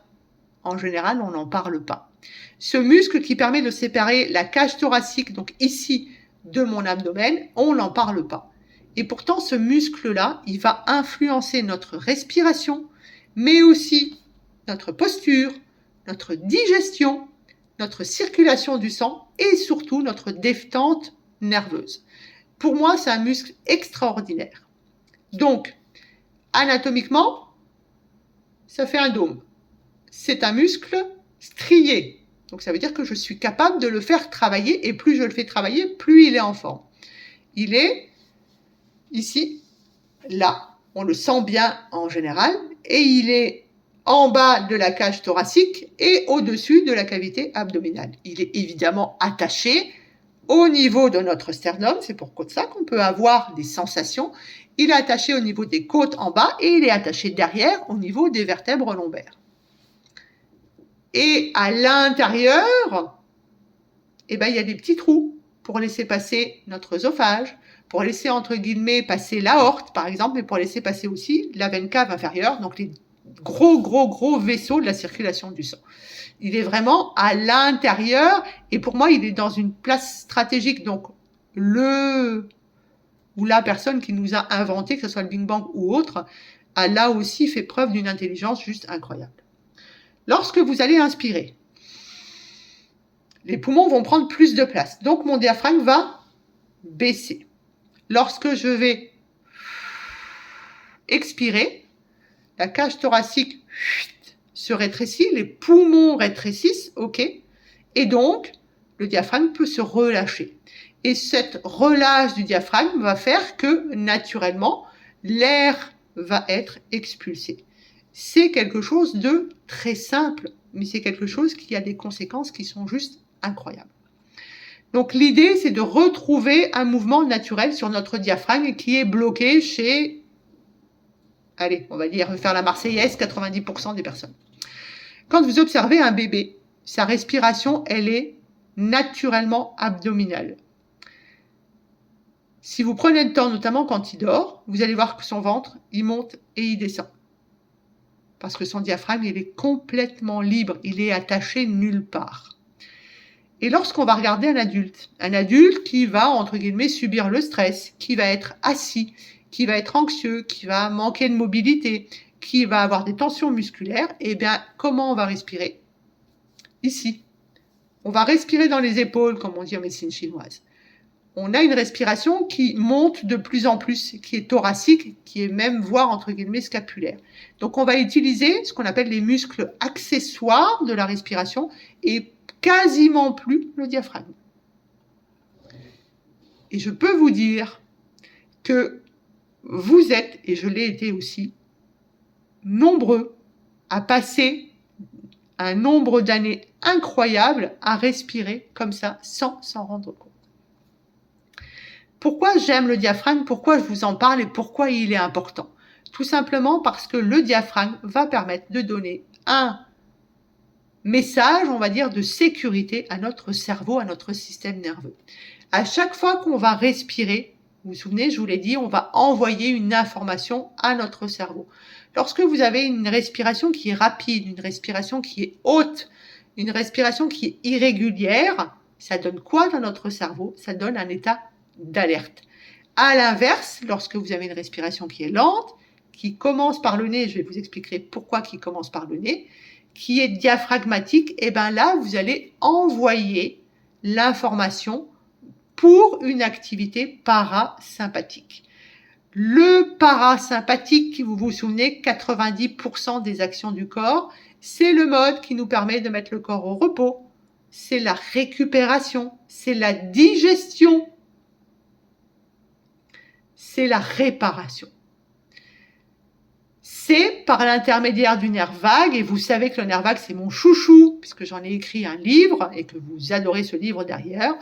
en général, on n'en parle pas. Ce muscle qui permet de séparer la cage thoracique, donc ici, de mon abdomen, on n'en parle pas. Et pourtant, ce muscle-là, il va influencer notre respiration, mais aussi notre posture, notre digestion, notre circulation du sang et surtout notre détente nerveuse. Pour moi, c'est un muscle extraordinaire. Donc, anatomiquement, ça fait un dôme. C'est un muscle strié. Donc, ça veut dire que je suis capable de le faire travailler et plus je le fais travailler, plus il est en forme. Il est ici, là. On le sent bien en général et il est en bas de la cage thoracique et au-dessus de la cavité abdominale. Il est évidemment attaché au niveau de notre sternum, c'est pour ça qu'on peut avoir des sensations. Il est attaché au niveau des côtes en bas et il est attaché derrière au niveau des vertèbres lombaires. Et à l'intérieur, il y a des petits trous pour laisser passer notre œsophage, pour laisser entre guillemets passer l'aorte par exemple, mais pour laisser passer aussi la veine cave inférieure, donc les gros vaisseaux de la circulation du sang. Il est vraiment à l'intérieur et pour moi, il est dans une place stratégique. Donc, le ou la personne qui nous a inventé, que ce soit le Big Bang ou autre, a là aussi fait preuve d'une intelligence juste incroyable. Lorsque vous allez inspirer, les poumons vont prendre plus de place. Donc, mon diaphragme va baisser. Lorsque je vais expirer, la cage thoracique se rétrécit, les poumons rétrécissent, ok, et donc le diaphragme peut se relâcher. Et cette relâche du diaphragme va faire que naturellement l'air va être expulsé. C'est quelque chose de très simple, mais c'est quelque chose qui a des conséquences qui sont juste incroyables. Donc l'idée, c'est de retrouver un mouvement naturel sur notre diaphragme qui est bloqué chez, allez, on va dire, faire la Marseillaise, 90% des personnes. Quand vous observez un bébé, sa respiration, elle est naturellement abdominale. Si vous prenez le temps, notamment quand il dort, vous allez voir que son ventre, il monte et il descend. Parce que son diaphragme, il est complètement libre, il est attaché nulle part. Et lorsqu'on va regarder un adulte qui va, entre guillemets, subir le stress, qui va être assis, qui va être anxieux, qui va manquer de mobilité, qui va avoir des tensions musculaires, eh bien, comment on va respirer? Ici. On va respirer dans les épaules, comme on dit en médecine chinoise. On a une respiration qui monte de plus en plus, qui est thoracique, qui est même, voire, entre guillemets, scapulaire. Donc, on va utiliser ce qu'on appelle les muscles accessoires de la respiration et quasiment plus le diaphragme. Et je peux vous dire que vous êtes, et je l'ai été aussi, nombreux à passer un nombre d'années incroyable à respirer comme ça sans s'en rendre compte. Pourquoi j'aime le diaphragme? Pourquoi je vous en parle et pourquoi il est important? Tout simplement parce que le diaphragme va permettre de donner un message, on va dire, de sécurité à notre cerveau, à notre système nerveux. À chaque fois qu'on va respirer, vous vous souvenez, je vous l'ai dit, on va envoyer une information à notre cerveau. Lorsque vous avez une respiration qui est rapide, une respiration qui est haute, une respiration qui est irrégulière, ça donne quoi dans notre cerveau? Ça donne un état d'alerte. À l'inverse, lorsque vous avez une respiration qui est lente, qui commence par le nez, je vais vous expliquer pourquoi qui commence par le nez, qui est diaphragmatique, et bien là, vous allez envoyer l'information pour une activité parasympathique. Le parasympathique, vous vous souvenez, 90% des actions du corps, c'est le mode qui nous permet de mettre le corps au repos, c'est la récupération, c'est la digestion, c'est la réparation. C'est par l'intermédiaire du nerf vague, et vous savez que le nerf vague, c'est mon chouchou, puisque j'en ai écrit un livre, et que vous adorez ce livre derrière.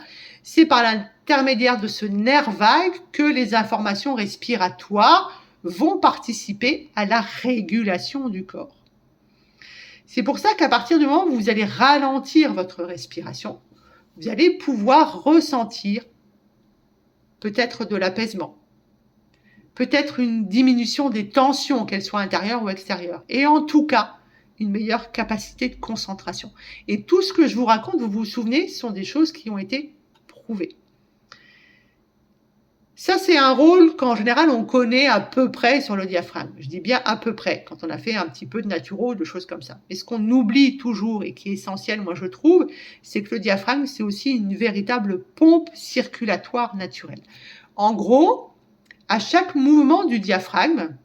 C'est par l'intermédiaire de ce nerf vague que les informations respiratoires vont participer à la régulation du corps. C'est pour ça qu'à partir du moment où vous allez ralentir votre respiration, vous allez pouvoir ressentir peut-être de l'apaisement, peut-être une diminution des tensions, qu'elles soient intérieures ou extérieures, et en tout cas, une meilleure capacité de concentration. Et tout ce que je vous raconte, vous vous souvenez, sont des choses qui ont été prouvées. Ça, c'est un rôle qu'en général, on connaît à peu près sur le diaphragme. Je dis bien à peu près, quand on a fait un petit peu de naturo, de choses comme ça. Mais ce qu'on oublie toujours et qui est essentiel, moi je trouve, c'est que le diaphragme, c'est aussi une véritable pompe circulatoire naturelle. En gros, à chaque mouvement du diaphragme,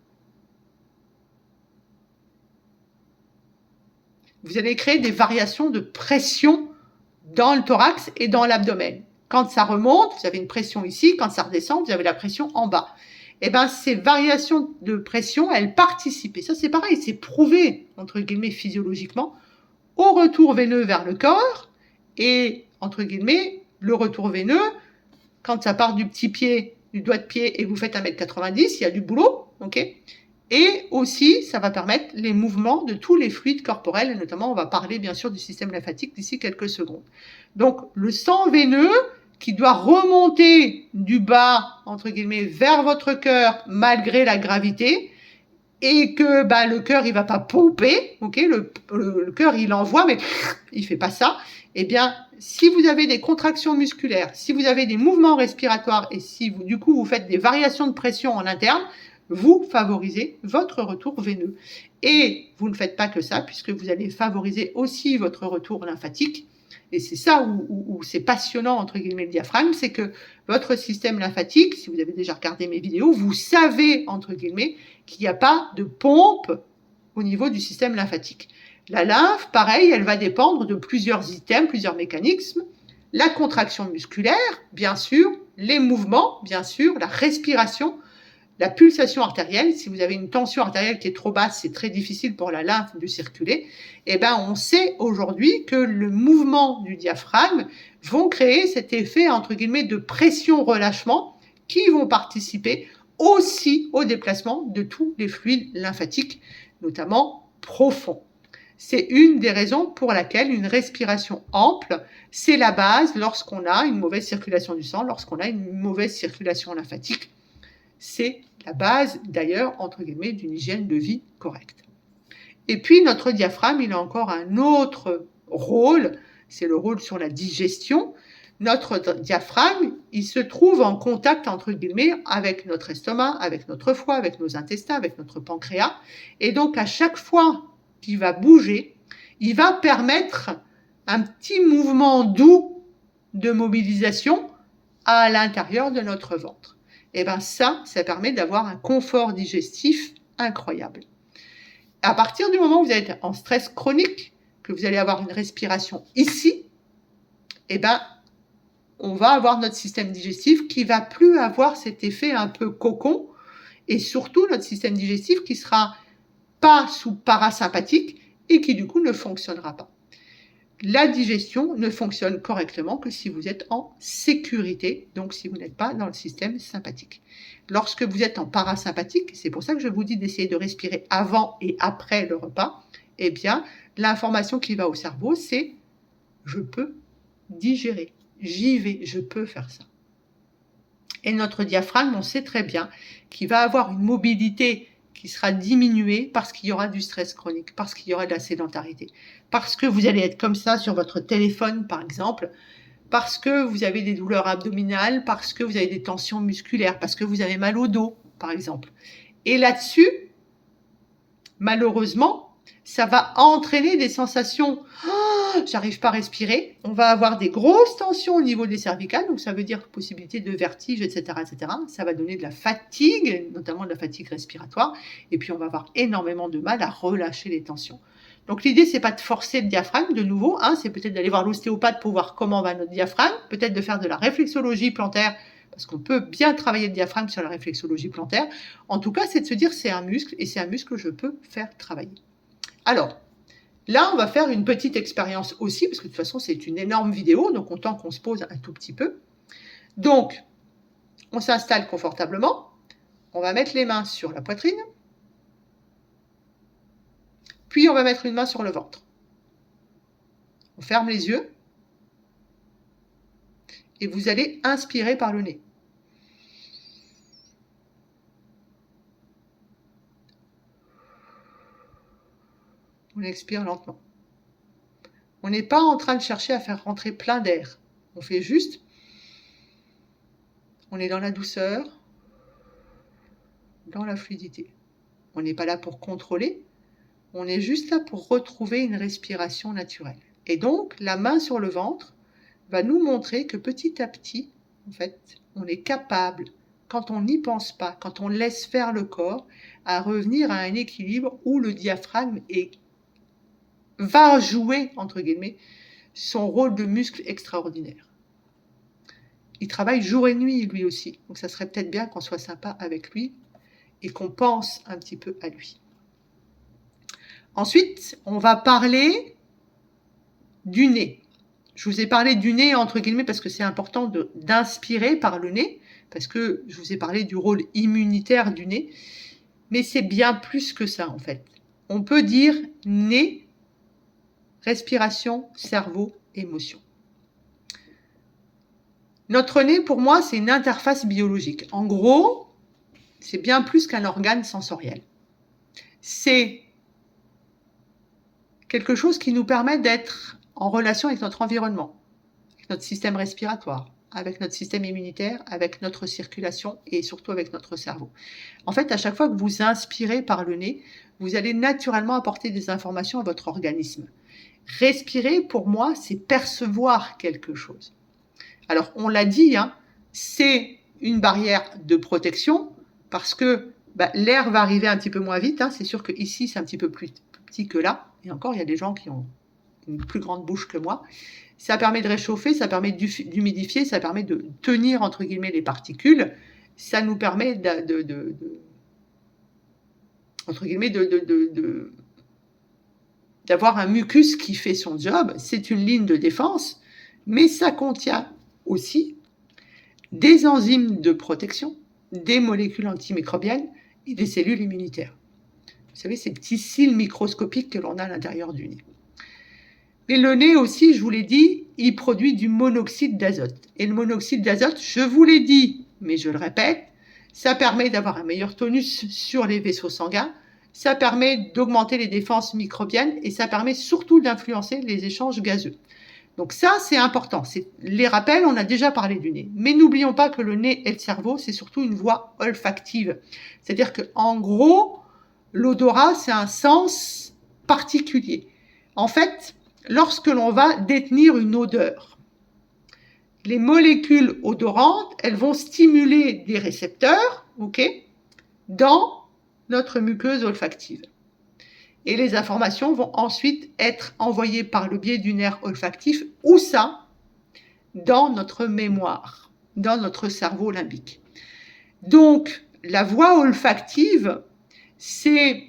vous allez créer des variations de pression dans le thorax et dans l'abdomen. Quand ça remonte, vous avez une pression ici. Quand ça redescend, vous avez la pression en bas. eh ben, ces variations de pression, elles participent. Et ça, c'est pareil, c'est prouvé, entre guillemets, physiologiquement, au retour veineux vers le corps et, entre guillemets, le retour veineux, quand ça part du petit pied, du doigt de pied et vous faites 1m90, il y a du boulot, ok? Et aussi, ça va permettre les mouvements de tous les fluides corporels, et notamment, on va parler bien sûr du système lymphatique d'ici quelques secondes. Donc, le sang veineux qui doit remonter du bas, entre guillemets, vers votre cœur, malgré la gravité, et que le cœur, il va pas pomper, ok, le cœur, il envoie, mais il fait pas ça. Eh bien, si vous avez des contractions musculaires, si vous avez des mouvements respiratoires, et si vous, du coup, vous faites des variations de pression en interne, vous favorisez votre retour veineux. Et vous ne faites pas que ça, puisque vous allez favoriser aussi votre retour lymphatique. Et c'est ça où c'est passionnant, entre guillemets, le diaphragme, c'est que votre système lymphatique, si vous avez déjà regardé mes vidéos, vous savez, entre guillemets, qu'il n'y a pas de pompe au niveau du système lymphatique. La lymphe, pareil, elle va dépendre de plusieurs items, plusieurs mécanismes. La contraction musculaire, bien sûr, les mouvements, bien sûr, la respiration, la pulsation artérielle. Si vous avez une tension artérielle qui est trop basse, c'est très difficile pour la lymphe de circuler. Eh ben, on sait aujourd'hui que le mouvement du diaphragme vont créer cet effet, entre guillemets, de pression-relâchement qui vont participer aussi au déplacement de tous les fluides lymphatiques, notamment profonds. C'est une des raisons pour laquelle une respiration ample, c'est la base lorsqu'on a une mauvaise circulation du sang, lorsqu'on a une mauvaise circulation lymphatique. C'est la base, d'ailleurs, entre guillemets, d'une hygiène de vie correcte. Et puis, notre diaphragme, il a encore un autre rôle, c'est le rôle sur la digestion. Notre diaphragme, il se trouve en contact, entre guillemets, avec notre estomac, avec notre foie, avec nos intestins, avec notre pancréas. Et donc, à chaque fois qu'il va bouger, il va permettre un petit mouvement doux de mobilisation à l'intérieur de notre ventre. Et bien ça permet d'avoir un confort digestif incroyable. À partir du moment où vous êtes en stress chronique, que vous allez avoir une respiration ici, et ben on va avoir notre système digestif qui va plus avoir cet effet un peu cocon, et surtout notre système digestif qui sera pas sous parasympathique et qui du coup ne fonctionnera pas. La digestion ne fonctionne correctement que si vous êtes en sécurité, donc si vous n'êtes pas dans le système sympathique. Lorsque vous êtes en parasympathique, c'est pour ça que je vous dis d'essayer de respirer avant et après le repas, eh bien, l'information qui va au cerveau, c'est « je peux digérer, j'y vais, je peux faire ça ». Et notre diaphragme, on sait très bien qu'il va avoir une mobilité qui sera diminuée parce qu'il y aura du stress chronique, parce qu'il y aura de la sédentarité, parce que vous allez être comme ça sur votre téléphone, par exemple, parce que vous avez des douleurs abdominales, parce que vous avez des tensions musculaires, parce que vous avez mal au dos, par exemple. Et là-dessus, malheureusement, ça va entraîner des sensations « j'arrive pas à respirer ». On va avoir des grosses tensions au niveau des cervicales, donc ça veut dire possibilité de vertige, etc., etc. Ça va donner de la fatigue, notamment de la fatigue respiratoire, et puis on va avoir énormément de mal à relâcher les tensions. Donc l'idée, c'est pas de forcer le diaphragme de nouveau, c'est peut-être d'aller voir l'ostéopathe pour voir comment va notre diaphragme, peut-être de faire de la réflexologie plantaire, parce qu'on peut bien travailler le diaphragme sur la réflexologie plantaire. En tout cas, c'est de se dire c'est un muscle, et c'est un muscle que je peux faire travailler. Alors, là, on va faire une petite expérience aussi, parce que de toute façon, c'est une énorme vidéo, donc autant qu'on se pose un tout petit peu. Donc, on s'installe confortablement, on va mettre les mains sur la poitrine, puis on va mettre une main sur le ventre. On ferme les yeux, et vous allez inspirer par le nez. On expire lentement. On n'est pas en train de chercher à faire rentrer plein d'air. On fait juste, on est dans la douceur, dans la fluidité. On n'est pas là pour contrôler, on est juste là pour retrouver une respiration naturelle. Et donc, la main sur le ventre va nous montrer que petit à petit, en fait, on est capable, quand on n'y pense pas, quand on laisse faire le corps, à revenir à un équilibre où le diaphragme va jouer, entre guillemets, son rôle de muscle extraordinaire. il travaille jour et nuit lui aussi. Donc ça serait peut-être bien qu'on soit sympa avec lui et qu'on pense un petit peu à lui. Ensuite, on va parler du nez. Je vous ai parlé du nez entre guillemets parce que c'est important d'inspirer par le nez, parce que je vous ai parlé du rôle immunitaire du nez, mais c'est bien plus que ça en fait. On peut dire nez, respiration, cerveau, émotion. Notre nez, pour moi, c'est une interface biologique. En gros, c'est bien plus qu'un organe sensoriel. C'est quelque chose qui nous permet d'être en relation avec notre environnement, avec notre système respiratoire, avec notre système immunitaire, avec notre circulation et surtout avec notre cerveau. En fait, à chaque fois que vous inspirez par le nez, vous allez naturellement apporter des informations à votre organisme. Respirer, pour moi, c'est percevoir quelque chose. Alors, on l'a dit, hein, c'est une barrière de protection parce que l'air va arriver un petit peu moins vite. Hein. C'est sûr qu'ici, c'est un petit peu plus petit que là. Et encore, il y a des gens qui ont une plus grande bouche que moi. Ça permet de réchauffer, ça permet d'humidifier, ça permet de tenir, entre guillemets, les particules. Ça nous permet d'avoir un mucus qui fait son job. C'est une ligne de défense, mais ça contient aussi des enzymes de protection, des molécules antimicrobiennes et des cellules immunitaires. Vous savez, ces petits cils microscopiques que l'on a à l'intérieur du nez. Mais le nez aussi, je vous l'ai dit, il produit du monoxyde d'azote. Et le monoxyde d'azote, je vous l'ai dit, mais je le répète, ça permet d'avoir un meilleur tonus sur les vaisseaux sanguins, ça permet d'augmenter les défenses microbiennes et ça permet surtout d'influencer les échanges gazeux. Donc ça, c'est important. Les rappels, on a déjà parlé du nez. Mais n'oublions pas que le nez et le cerveau, c'est surtout une voie olfactive. C'est-à-dire qu'en gros, l'odorat, c'est un sens particulier. En fait, lorsque l'on va détenir une odeur, les molécules odorantes, elles vont stimuler des récepteurs, dans notre muqueuse olfactive. Et les informations vont ensuite être envoyées par le biais du nerf olfactif, où ça? Dans notre mémoire, dans notre cerveau limbique. Donc, la voie olfactive, c'est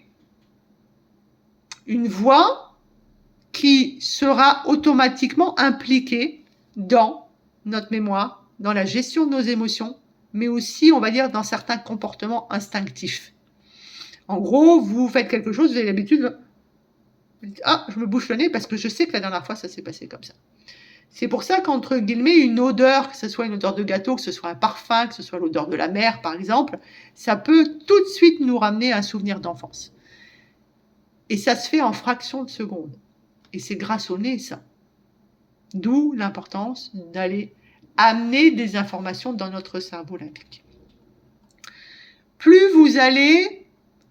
une voie qui sera automatiquement impliquée dans notre mémoire, dans la gestion de nos émotions, mais aussi, on va dire, dans certains comportements instinctifs. En gros, vous faites quelque chose, vous avez l'habitude, je me bouche le nez parce que je sais que la dernière fois, ça s'est passé comme ça. C'est pour ça qu'entre guillemets, une odeur, que ce soit une odeur de gâteau, que ce soit un parfum, que ce soit l'odeur de la mer, par exemple, ça peut tout de suite nous ramener un souvenir d'enfance. Et ça se fait en fractions de secondes. Et c'est grâce au nez, ça. D'où l'importance d'aller amener des informations dans notre cerveau limbique. Plus vous allez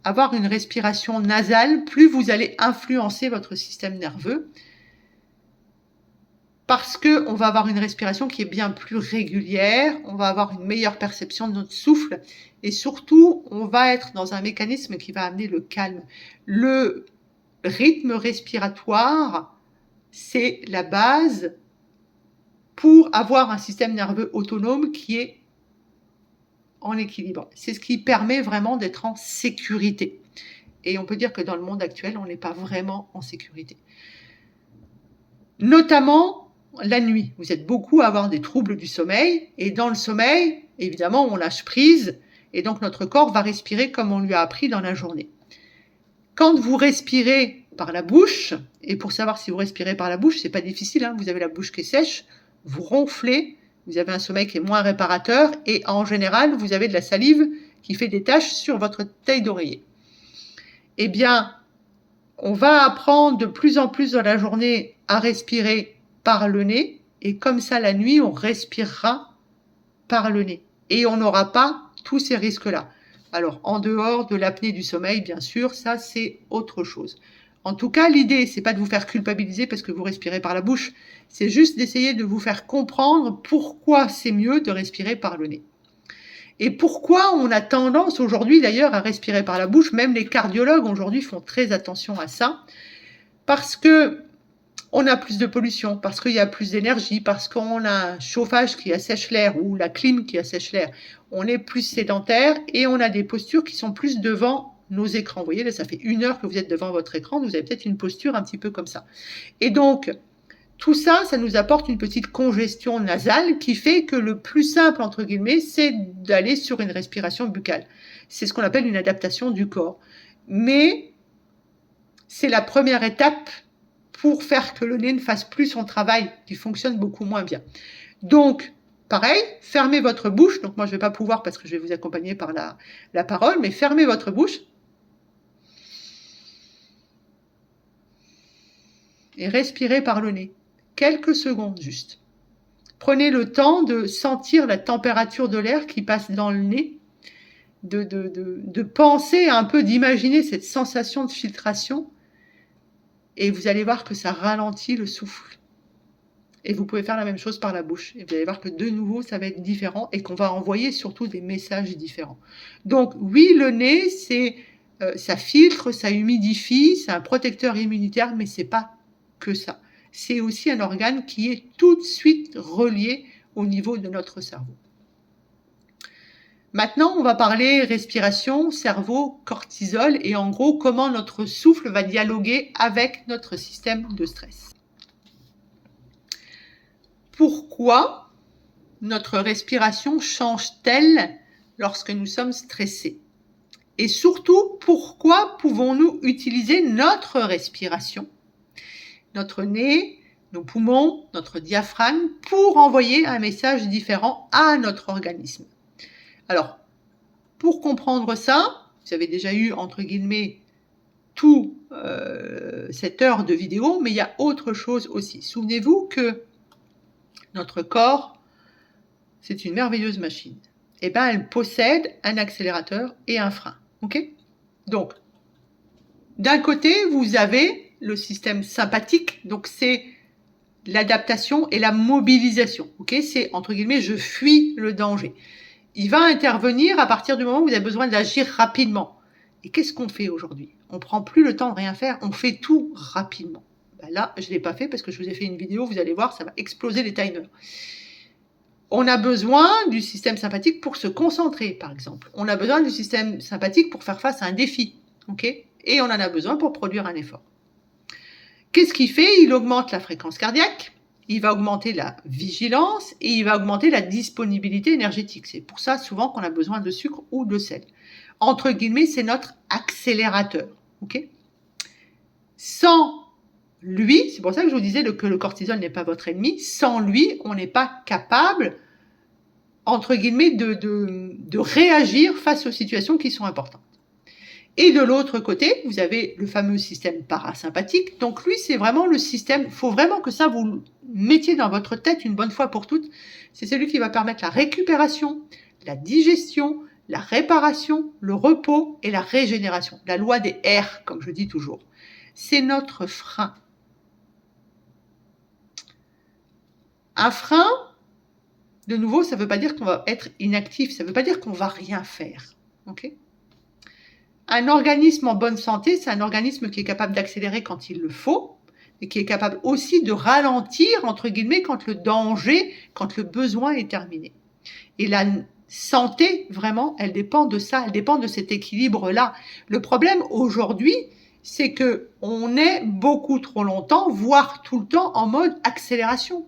avoir une respiration nasale, plus vous allez influencer votre système nerveux parce qu'on va avoir une respiration qui est bien plus régulière, on va avoir une meilleure perception de notre souffle et surtout, on va être dans un mécanisme qui va amener le calme. Le rythme respiratoire, c'est la base pour avoir un système nerveux autonome qui est en équilibre. C'est ce qui permet vraiment d'être en sécurité. Et on peut dire que dans le monde actuel, on n'est pas vraiment en sécurité. Notamment la nuit. Vous êtes beaucoup à avoir des troubles du sommeil. Et dans le sommeil, évidemment, on lâche prise. Et donc, notre corps va respirer comme on lui a appris dans la journée. Quand vous respirez par la bouche, et pour savoir si vous respirez par la bouche, c'est pas difficile, hein, vous avez la bouche qui est sèche, vous ronflez, vous avez un sommeil qui est moins réparateur et en général, vous avez de la salive qui fait des taches sur votre taille d'oreiller. Eh bien, on va apprendre de plus en plus dans la journée à respirer par le nez et comme ça, la nuit, on respirera par le nez et on n'aura pas tous ces risques-là. Alors, en dehors de l'apnée du sommeil, bien sûr, ça, c'est autre chose. En tout cas, l'idée, c'est pas de vous faire culpabiliser parce que vous respirez par la bouche. C'est juste d'essayer de vous faire comprendre pourquoi c'est mieux de respirer par le nez. Et pourquoi on a tendance aujourd'hui, d'ailleurs, à respirer par la bouche. Même les cardiologues, aujourd'hui, font très attention à ça. Parce que on a plus de pollution, parce qu'il y a plus d'énergie, parce qu'on a un chauffage qui assèche l'air ou la clim qui assèche l'air. On est plus sédentaire et on a des postures qui sont plus devant nos écrans. Vous voyez, là, ça fait 1 heure que vous êtes devant votre écran, vous avez peut-être une posture un petit peu comme ça. Et donc, tout ça, ça nous apporte une petite congestion nasale qui fait que le plus simple, entre guillemets, c'est d'aller sur une respiration buccale. C'est ce qu'on appelle une adaptation du corps. Mais c'est la première étape pour faire que le nez ne fasse plus son travail, qui fonctionne beaucoup moins bien. Donc, pareil, fermez votre bouche. Donc moi, je ne vais pas pouvoir parce que je vais vous accompagner par la parole, mais fermez votre bouche. Et respirez par le nez. Quelques secondes juste. Prenez le temps de sentir la température de l'air qui passe dans le nez, de penser un peu, d'imaginer cette sensation de filtration. Et vous allez voir que ça ralentit le souffle. Et vous pouvez faire la même chose par la bouche. Et vous allez voir que de nouveau, ça va être différent et qu'on va envoyer surtout des messages différents. Donc oui, le nez, ça filtre, ça humidifie, c'est un protecteur immunitaire, mais c'est pas que ça. C'est aussi un organe qui est tout de suite relié au niveau de notre cerveau. Maintenant, on va parler respiration, cerveau, cortisol et en gros, comment notre souffle va dialoguer avec notre système de stress. Pourquoi notre respiration change-t-elle lorsque nous sommes stressés? Et surtout, pourquoi pouvons-nous utiliser notre respiration, notre nez, nos poumons, notre diaphragme, pour envoyer un message différent à notre organisme? Alors, pour comprendre ça, vous avez déjà eu, entre guillemets, toute cette heure de vidéo, mais il y a autre chose aussi. Souvenez-vous que notre corps, c'est une merveilleuse machine. Et bien, elle possède un accélérateur et un frein. Ok ? Donc, d'un côté, vous avez le système sympathique, donc c'est l'adaptation et la mobilisation. Ok ? C'est, entre guillemets, je fuis le danger. Il va intervenir à partir du moment où vous avez besoin d'agir rapidement. Et qu'est-ce qu'on fait aujourd'hui? On ne prend plus le temps de rien faire, on fait tout rapidement. Ben là, je ne l'ai pas fait parce que je vous ai fait une vidéo, vous allez voir, ça va exploser les timers. On a besoin du système sympathique pour se concentrer, par exemple. On a besoin du système sympathique pour faire face à un défi. Okay ? Et on en a besoin pour produire un effort. Qu'est-ce qu'il fait? Il augmente la fréquence cardiaque. Il va augmenter la vigilance et il va augmenter la disponibilité énergétique. C'est pour ça souvent qu'on a besoin de sucre ou de sel. Entre guillemets, c'est notre accélérateur. Okay ? Sans lui, c'est pour ça que je vous disais que le cortisol n'est pas votre ennemi, sans lui, on n'est pas capable, entre guillemets, de réagir face aux situations qui sont importantes. Et de l'autre côté, vous avez le fameux système parasympathique. Donc lui, c'est vraiment le système, il faut vraiment que ça vous mettiez dans votre tête une bonne fois pour toutes. C'est celui qui va permettre la récupération, la digestion, la réparation, le repos et la régénération. La loi des R, comme je dis toujours. C'est notre frein. Un frein, de nouveau, ça ne veut pas dire qu'on va être inactif, ça ne veut pas dire qu'on ne va rien faire. Okay ? Un organisme en bonne santé, c'est un organisme qui est capable d'accélérer quand il le faut, et qui est capable aussi de ralentir, entre guillemets, quand le danger, quand le besoin est terminé. Et la santé, vraiment, elle dépend de ça, elle dépend de cet équilibre-là. Le problème aujourd'hui, c'est que on est beaucoup trop longtemps, voire tout le temps, en mode accélération.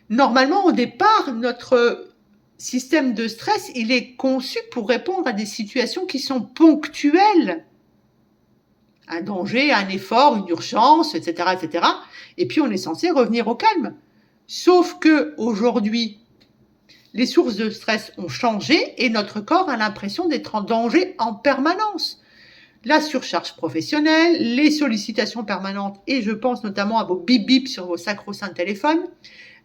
Normalement, au départ, notre système de stress, il est conçu pour répondre à des situations qui sont ponctuelles. Un danger, un effort, une urgence, etc., etc. Et puis, on est censé revenir au calme. Sauf que aujourd'hui, les sources de stress ont changé et notre corps a l'impression d'être en danger en permanence. La surcharge professionnelle, les sollicitations permanentes, et je pense notamment à vos bip-bip sur vos sacro-saints téléphones,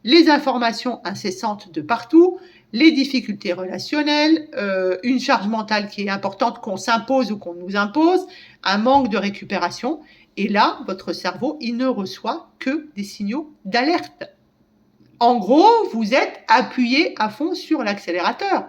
les informations incessantes de partout, les difficultés relationnelles, une charge mentale qui est importante qu'on s'impose ou qu'on nous impose, un manque de récupération. Et là, votre cerveau, il ne reçoit que des signaux d'alerte. En gros, vous êtes appuyé à fond sur l'accélérateur.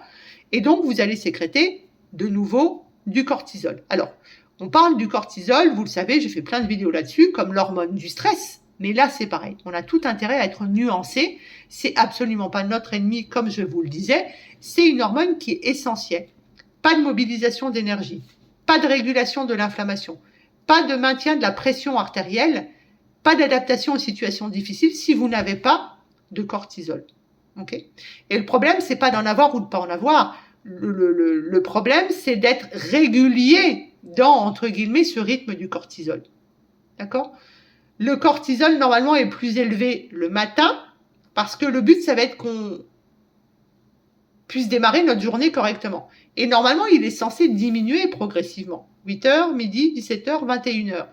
Et donc, vous allez sécréter de nouveau du cortisol. Alors, on parle du cortisol, vous le savez, j'ai fait plein de vidéos là-dessus, comme l'hormone du stress. Mais là, c'est pareil. On a tout intérêt à être nuancé. C'est absolument pas notre ennemi, comme je vous le disais. C'est une hormone qui est essentielle. Pas de mobilisation d'énergie, pas de régulation de l'inflammation, pas de maintien de la pression artérielle, pas d'adaptation aux situations difficiles si vous n'avez pas de cortisol. Okay. Et le problème, c'est pas d'en avoir ou de pas en avoir. Le problème, c'est d'être régulier dans, entre guillemets, ce rythme du cortisol. D'accord ? Le cortisol, normalement, est plus élevé le matin parce que le but, ça va être qu'on puisse démarrer notre journée correctement. Et normalement, il est censé diminuer progressivement. 8h, midi, 17h, 21h.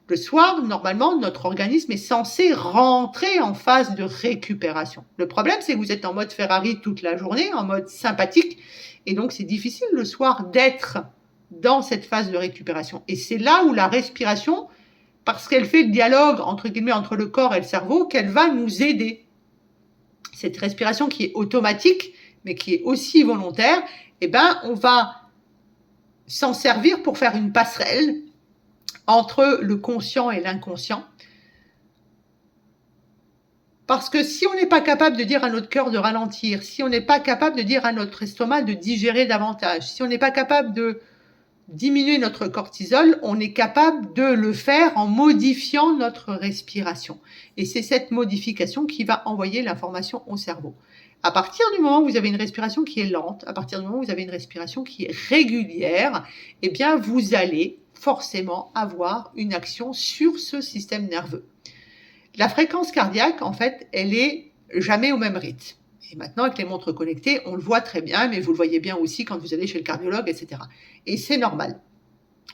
Le soir, normalement, notre organisme est censé rentrer en phase de récupération. Le problème, c'est que vous êtes en mode Ferrari toute la journée, en mode sympathique, et donc c'est difficile le soir d'être dans cette phase de récupération. Et c'est là où la respiration, parce qu'elle fait le dialogue, entre guillemets, entre le corps et le cerveau, qu'elle va nous aider. Cette respiration qui est automatique, mais qui est aussi volontaire, eh ben, on va s'en servir pour faire une passerelle entre le conscient et l'inconscient. Parce que si on n'est pas capable de dire à notre cœur de ralentir, si on n'est pas capable de dire à notre estomac de digérer davantage, si on n'est pas capable de diminuer notre cortisol, on est capable de le faire en modifiant notre respiration. Et c'est cette modification qui va envoyer l'information au cerveau. À partir du moment où vous avez une respiration qui est lente, à partir du moment où vous avez une respiration qui est régulière, eh bien vous allez forcément avoir une action sur ce système nerveux. La fréquence cardiaque, en fait, elle est jamais au même rythme. Et maintenant, avec les montres connectées, on le voit très bien, mais vous le voyez bien aussi quand vous allez chez le cardiologue, etc. Et c'est normal.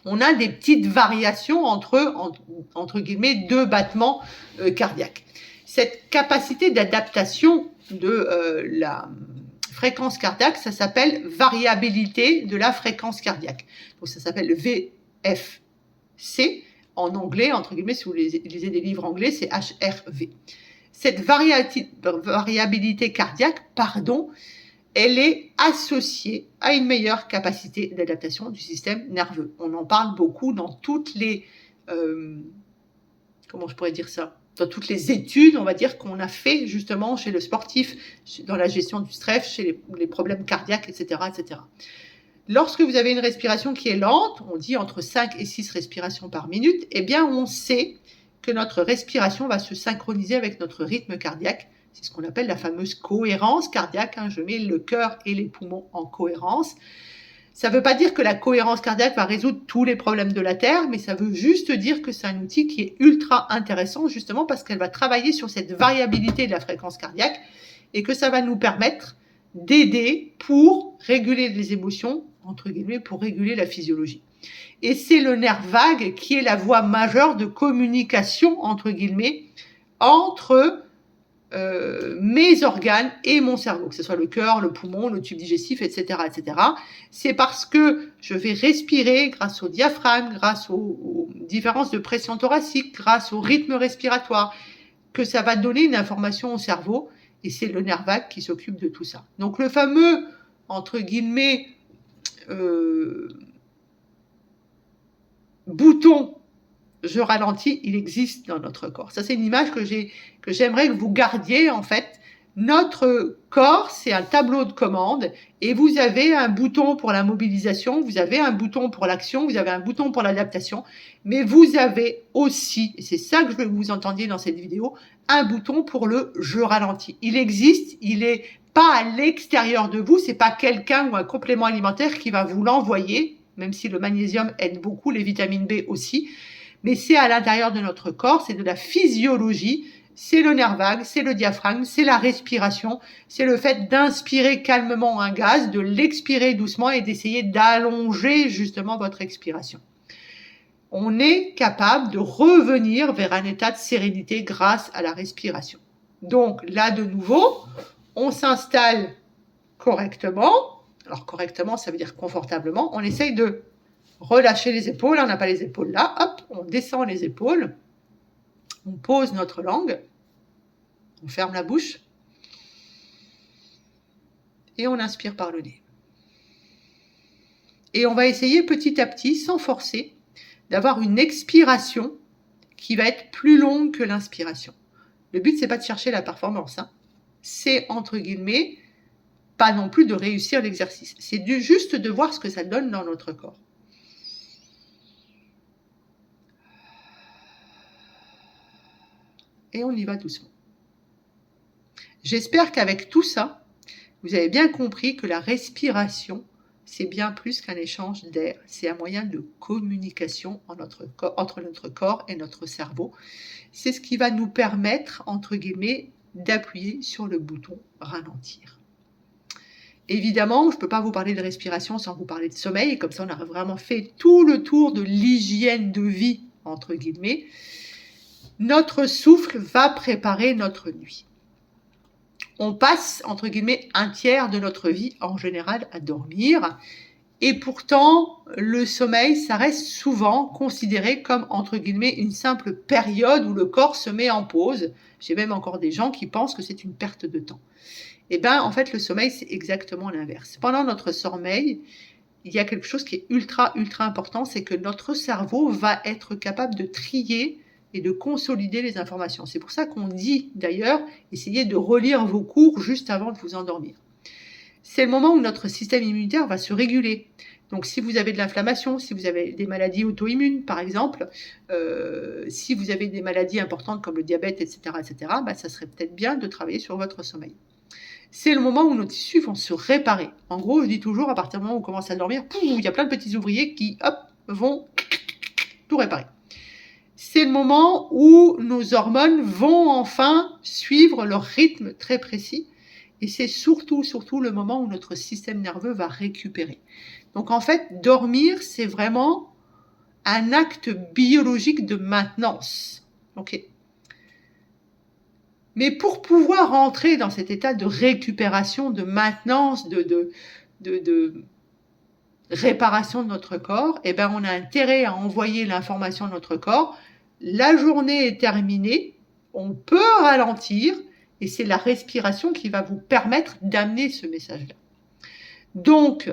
On a des petites variations entre guillemets, deux battements cardiaques. Cette capacité d'adaptation de la fréquence cardiaque, ça s'appelle variabilité de la fréquence cardiaque. Donc ça s'appelle VFC. En anglais, entre guillemets, si vous lisez des livres anglais, c'est HRV. Cette variabilité cardiaque, elle est associée à une meilleure capacité d'adaptation du système nerveux. On en parle beaucoup dans toutes les... comment je pourrais dire ça ? Dans toutes les études, on va dire, qu'on a fait justement chez le sportif, dans la gestion du stress, chez les problèmes cardiaques, etc., etc. Lorsque vous avez une respiration qui est lente, on dit entre 5 et 6 respirations par minute, eh bien on sait que notre respiration va se synchroniser avec notre rythme cardiaque. C'est ce qu'on appelle la fameuse cohérence cardiaque. Je mets le cœur et les poumons en cohérence. Ça ne veut pas dire que la cohérence cardiaque va résoudre tous les problèmes de la Terre, mais ça veut juste dire que c'est un outil qui est ultra intéressant, justement parce qu'elle va travailler sur cette variabilité de la fréquence cardiaque et que ça va nous permettre d'aider pour réguler les émotions, entre guillemets, pour réguler la physiologie. Et c'est le nerf vague qui est la voie majeure de communication, entre guillemets, entre mes organes et mon cerveau, que ce soit le cœur, le poumon, le tube digestif, etc., etc. C'est parce que je vais respirer grâce au diaphragme, grâce aux différences de pression thoracique, grâce au rythme respiratoire, que ça va donner une information au cerveau, et c'est le nerf vague qui s'occupe de tout ça. Donc le fameux, entre guillemets, bouton je ralentis, il existe dans notre corps. Ça, c'est une image que j'aimerais que vous gardiez, en fait. Notre corps, c'est un tableau de commande et vous avez un bouton pour la mobilisation, vous avez un bouton pour l'action, vous avez un bouton pour l'adaptation, mais vous avez aussi, et c'est ça que je veux que vous entendiez dans cette vidéo, un bouton pour le « je ralentis ». Il existe, il est pas à l'extérieur de vous, c'est pas quelqu'un ou un complément alimentaire qui va vous l'envoyer, même si le magnésium aide beaucoup, les vitamines B aussi, mais c'est à l'intérieur de notre corps, c'est de la physiologie, c'est le nerf vague, c'est le diaphragme, c'est la respiration, c'est le fait d'inspirer calmement un gaz, de l'expirer doucement et d'essayer d'allonger justement votre expiration. On est capable de revenir vers un état de sérénité grâce à la respiration. Donc là, de nouveau, on s'installe correctement. Alors correctement, ça veut dire confortablement. On essaye de relâcher les épaules, on n'a pas les épaules là, hop, on descend les épaules, on pose notre langue, on ferme la bouche et on inspire par le nez. Et on va essayer petit à petit, sans forcer, d'avoir une expiration qui va être plus longue que l'inspiration. Le but, c'est pas de chercher la performance, hein. C'est, entre guillemets, pas non plus de réussir l'exercice. C'est juste de voir ce que ça donne dans notre corps. Et on y va doucement. J'espère qu'avec tout ça, vous avez bien compris que la respiration, c'est bien plus qu'un échange d'air. C'est un moyen de communication entre notre corps et notre cerveau. C'est ce qui va nous permettre, entre guillemets, d'appuyer sur le bouton ralentir. Évidemment, je ne peux pas vous parler de respiration sans vous parler de sommeil. Comme ça, on a vraiment fait tout le tour de l'hygiène de vie, entre guillemets. Notre souffle va préparer notre nuit. On passe, entre guillemets, un tiers de notre vie, en général, à dormir. Et pourtant, le sommeil, ça reste souvent considéré comme, entre guillemets, une simple période où le corps se met en pause. J'ai même encore des gens qui pensent que c'est une perte de temps. Eh bien, en fait, le sommeil, c'est exactement l'inverse. Pendant notre sommeil, il y a quelque chose qui est ultra important, c'est que notre cerveau va être capable de trier et de consolider les informations. C'est pour ça qu'on dit, d'ailleurs, essayez de relire vos cours juste avant de vous endormir. C'est le moment où notre système immunitaire va se réguler. Donc, si vous avez de l'inflammation, si vous avez des maladies auto-immunes, par exemple, si vous avez des maladies importantes comme le diabète, etc., ça serait peut-être bien de travailler sur votre sommeil. C'est le moment où nos tissus vont se réparer. En gros, je dis toujours, à partir du moment où on commence à dormir, il y a plein de petits ouvriers qui, vont tout réparer. C'est le moment où nos hormones vont enfin suivre leur rythme très précis. Et c'est surtout le moment où notre système nerveux va récupérer. Donc en fait, dormir, c'est vraiment un acte biologique de maintenance. Ok. Mais pour pouvoir rentrer dans cet état de récupération, de maintenance, de réparation de notre corps, eh ben on a intérêt à envoyer l'information de notre corps. La journée est terminée, on peut ralentir, et c'est la respiration qui va vous permettre d'amener ce message-là. Donc,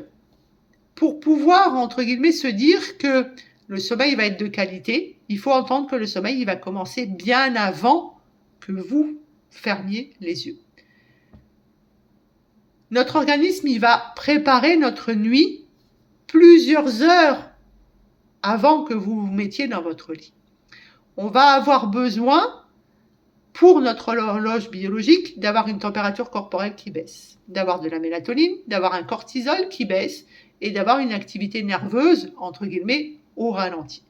pour pouvoir, entre guillemets, se dire que le sommeil va être de qualité, il faut entendre que le sommeil il va commencer bien avant que vous fermiez les yeux. Notre organisme, il va préparer notre nuit plusieurs heures avant que vous vous mettiez dans votre lit. On va avoir besoin, pour notre horloge biologique, d'avoir une température corporelle qui baisse, d'avoir de la mélatonine, d'avoir un cortisol qui baisse et d'avoir une activité nerveuse, entre guillemets, au ralenti.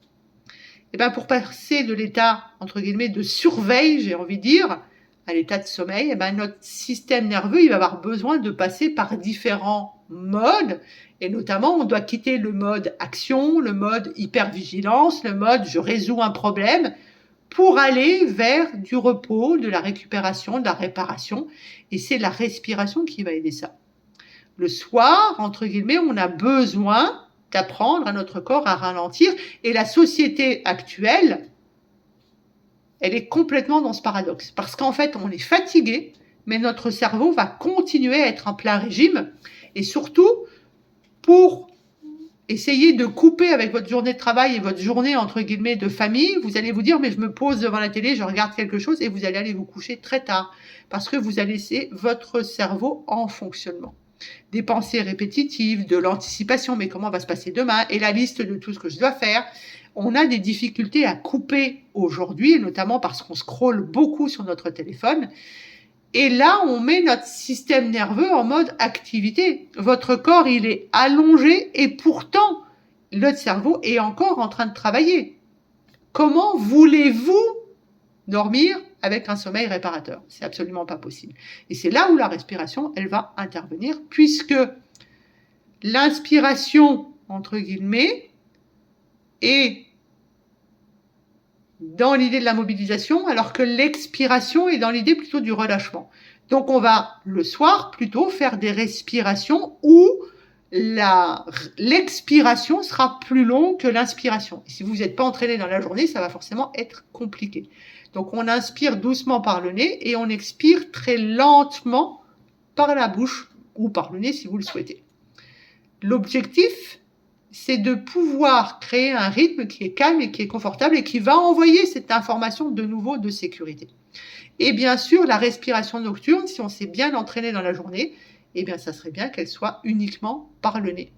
Et bien pour passer de l'état, entre guillemets, de surveille, j'ai envie de dire, à l'état de sommeil, notre système nerveux, il va avoir besoin de passer par différents modes. Et notamment, on doit quitter le mode action, le mode hypervigilance, le mode je résous un problème, pour aller vers du repos, de la récupération, de la réparation. Et c'est la respiration qui va aider ça. Le soir, entre guillemets, on a besoin d'apprendre à notre corps à ralentir. Et la société actuelle, elle est complètement dans ce paradoxe. Parce qu'en fait, on est fatigué, mais notre cerveau va continuer à être en plein régime. Et surtout, pour essayez de couper avec votre journée de travail et votre journée, entre guillemets, de famille. Vous allez vous dire, mais je me pose devant la télé, je regarde quelque chose et vous allez aller vous coucher très tard parce que vous allez laisser votre cerveau en fonctionnement. Des pensées répétitives, de l'anticipation, mais comment va se passer demain et la liste de tout ce que je dois faire. On a des difficultés à couper aujourd'hui, notamment parce qu'on scrolle beaucoup sur notre téléphone. Et là, on met notre système nerveux en mode activité. Votre corps, il est allongé et pourtant, le cerveau est encore en train de travailler. Comment voulez-vous dormir avec un sommeil réparateur? C'est absolument pas possible. Et c'est là où la respiration, elle va intervenir, puisque l'inspiration, entre guillemets, est dans l'idée de la mobilisation, alors que l'expiration est dans l'idée plutôt du relâchement. Donc on va, le soir, plutôt faire des respirations où l'expiration sera plus longue que l'inspiration. Et si vous n'êtes pas entraîné dans la journée, ça va forcément être compliqué. Donc on inspire doucement par le nez et on expire très lentement par la bouche ou par le nez si vous le souhaitez. L'objectif, c'est de pouvoir créer un rythme qui est calme et qui est confortable et qui va envoyer cette information de nouveau de sécurité. Et bien sûr, la respiration nocturne, si on s'est bien entraîné dans la journée, eh bien, ça serait bien qu'elle soit uniquement par le nez.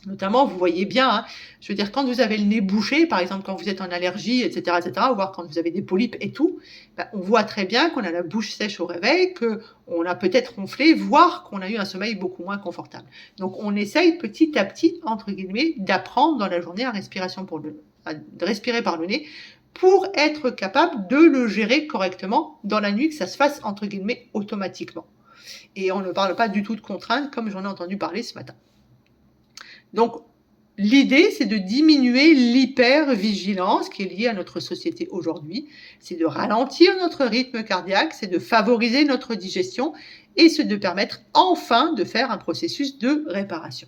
Notamment, vous voyez bien, hein, je veux dire, quand vous avez le nez bouché, par exemple, quand vous êtes en allergie, etc., voire quand vous avez des polypes et tout, ben, on voit très bien qu'on a la bouche sèche au réveil, qu'on a peut-être ronflé, voire qu'on a eu un sommeil beaucoup moins confortable. Donc, on essaye petit à petit, entre guillemets, d'apprendre dans la journée à respirer par le nez pour être capable de le gérer correctement dans la nuit, que ça se fasse, entre guillemets, automatiquement. Et on ne parle pas du tout de contraintes, comme j'en ai entendu parler ce matin. Donc, l'idée, c'est de diminuer l'hypervigilance qui est liée à notre société aujourd'hui. C'est de ralentir notre rythme cardiaque, c'est de favoriser notre digestion et c'est de permettre enfin de faire un processus de réparation.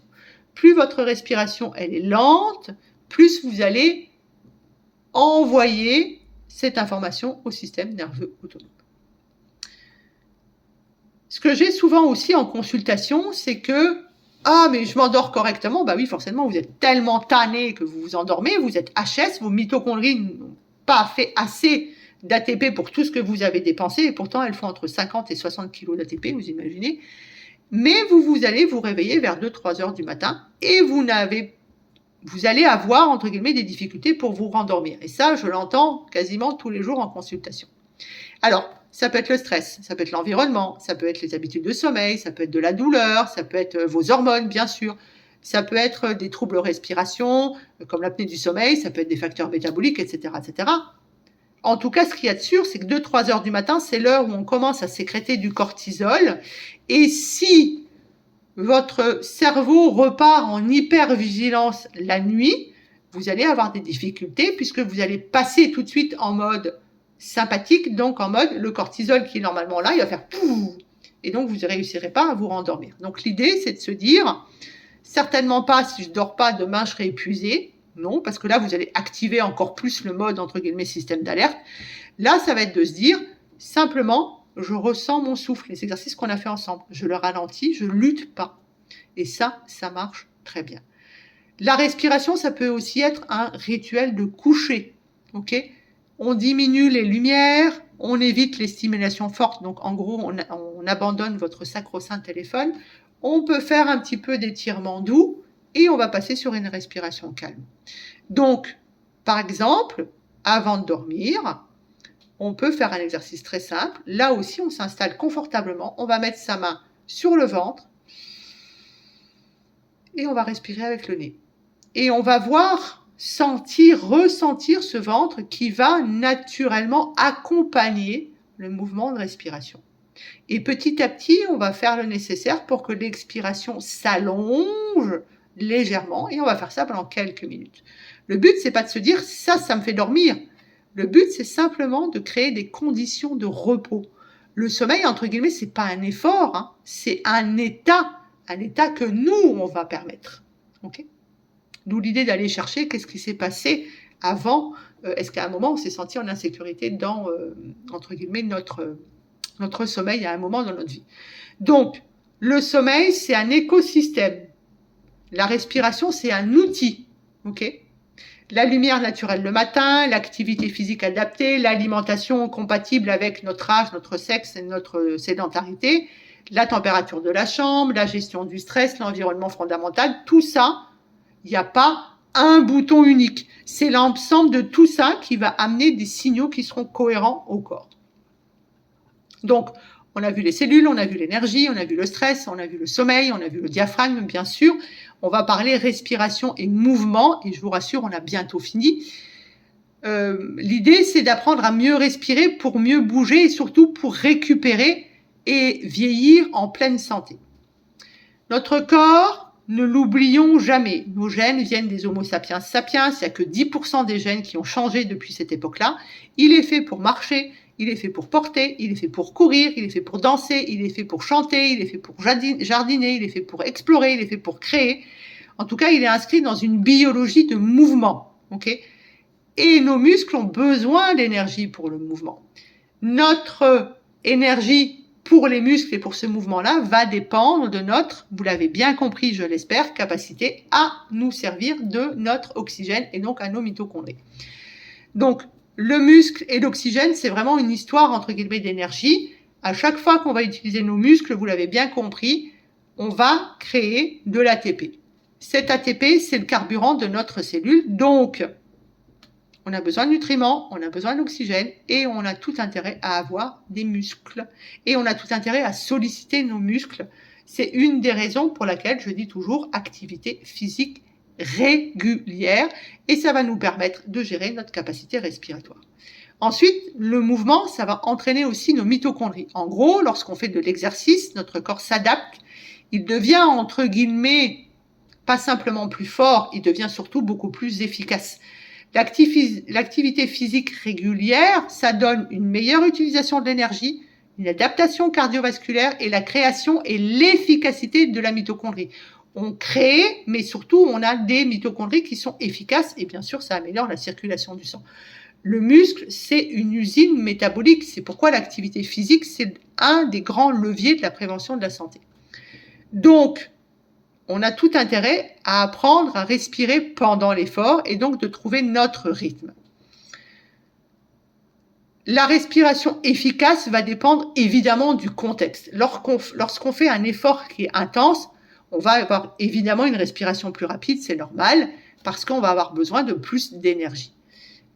Plus votre respiration elle est lente, plus vous allez envoyer cette information au système nerveux autonome. Ce que j'ai souvent aussi en consultation, c'est que ah, mais je m'endors correctement. Bah oui, forcément, vous êtes tellement tanné que vous vous endormez, vous êtes HS, vos mitochondries n'ont pas fait assez d'ATP pour tout ce que vous avez dépensé, et pourtant elles font entre 50 et 60 kg d'ATP, vous imaginez. Mais vous allez vous réveiller vers 2-3 heures du matin, et vous allez avoir, entre guillemets, des difficultés pour vous rendormir. Et ça, je l'entends quasiment tous les jours en consultation. Alors, ça peut être le stress, ça peut être l'environnement, ça peut être les habitudes de sommeil, ça peut être de la douleur, ça peut être vos hormones, bien sûr. Ça peut être des troubles de respiration, comme l'apnée du sommeil, ça peut être des facteurs métaboliques, etc., etc. En tout cas, ce qu'il y a de sûr, c'est que 2-3 heures du matin, c'est l'heure où on commence à sécréter du cortisol. Et si votre cerveau repart en hypervigilance la nuit, vous allez avoir des difficultés puisque vous allez passer tout de suite en mode sympathique, donc en mode le cortisol qui est normalement là, il va faire pouf, et donc vous ne réussirez pas à vous rendormir. Donc l'idée, c'est de se dire, certainement pas si je dors pas, demain je serai épuisé. Non, parce que là, vous allez activer encore plus le mode, entre guillemets, système d'alerte. Là, ça va être de se dire, simplement, je ressens mon souffle, les exercices qu'on a fait ensemble. Je le ralentis, je lutte pas. Et ça marche très bien. La respiration, ça peut aussi être un rituel de coucher, ok ? On diminue les lumières, on évite les stimulations fortes. Donc, en gros, on abandonne votre sacro-saint téléphone. On peut faire un petit peu d'étirement doux et on va passer sur une respiration calme. Donc, par exemple, avant de dormir, on peut faire un exercice très simple. Là aussi, on s'installe confortablement. On va mettre sa main sur le ventre et on va respirer avec le nez. Et on va ressentir ce ventre qui va naturellement accompagner le mouvement de respiration. Et petit à petit, on va faire le nécessaire pour que l'expiration s'allonge légèrement et on va faire ça pendant quelques minutes. Le but, c'est pas de se dire ça me fait dormir. Le but, c'est simplement de créer des conditions de repos. Le sommeil, entre guillemets, c'est pas un effort, hein, c'est un état que nous, on va permettre. Ok ? D'où l'idée d'aller chercher qu'est-ce qui s'est passé avant. Est-ce qu'à un moment, on s'est senti en insécurité dans, entre guillemets, notre sommeil à un moment dans notre vie. Donc, le sommeil, c'est un écosystème. La respiration, c'est un outil. Ok ? La lumière naturelle le matin, l'activité physique adaptée, l'alimentation compatible avec notre âge, notre sexe et notre sédentarité, la température de la chambre, la gestion du stress, l'environnement fondamental, tout ça, il n'y a pas un bouton unique. C'est l'ensemble de tout ça qui va amener des signaux qui seront cohérents au corps. Donc, on a vu les cellules, on a vu l'énergie, on a vu le stress, on a vu le sommeil, on a vu le diaphragme, bien sûr. On va parler respiration et mouvement, et je vous rassure, on a bientôt fini. L'idée, c'est d'apprendre à mieux respirer pour mieux bouger et surtout pour récupérer et vieillir en pleine santé. Notre corps, ne l'oublions jamais. Nos gènes viennent des Homo sapiens sapiens. Il n'y a que 10% des gènes qui ont changé depuis cette époque-là. Il est fait pour marcher, il est fait pour porter, il est fait pour courir, il est fait pour danser, il est fait pour chanter, il est fait pour jardiner, il est fait pour explorer, il est fait pour créer. En tout cas, il est inscrit dans une biologie de mouvement. Okay ? Et nos muscles ont besoin d'énergie pour le mouvement. Notre énergie pour les muscles et pour ce mouvement-là va dépendre de notre, vous l'avez bien compris, je l'espère, capacité à nous servir de notre oxygène et donc à nos mitochondries. Donc, le muscle et l'oxygène, c'est vraiment une histoire, entre guillemets, d'énergie. À chaque fois qu'on va utiliser nos muscles, vous l'avez bien compris, on va créer de l'ATP. Cet ATP, c'est le carburant de notre cellule. Donc, on a besoin de nutriments, on a besoin d'oxygène et on a tout intérêt à avoir des muscles. Et on a tout intérêt à solliciter nos muscles. C'est une des raisons pour laquelle je dis toujours activité physique régulière et ça va nous permettre de gérer notre capacité respiratoire. Ensuite, le mouvement, ça va entraîner aussi nos mitochondries. En gros, lorsqu'on fait de l'exercice, notre corps s'adapte. Il devient, entre guillemets, pas simplement plus fort, il devient surtout beaucoup plus efficace. L'activité physique régulière, ça donne une meilleure utilisation de l'énergie, une adaptation cardiovasculaire et la création et l'efficacité de la mitochondrie. On crée, mais surtout, on a des mitochondries qui sont efficaces et bien sûr, ça améliore la circulation du sang. Le muscle, c'est une usine métabolique. C'est pourquoi l'activité physique, c'est un des grands leviers de la prévention de la santé. Donc, on a tout intérêt à apprendre à respirer pendant l'effort et donc de trouver notre rythme. La respiration efficace va dépendre évidemment du contexte. Lorsqu'on fait un effort qui est intense, on va avoir évidemment une respiration plus rapide, c'est normal, parce qu'on va avoir besoin de plus d'énergie.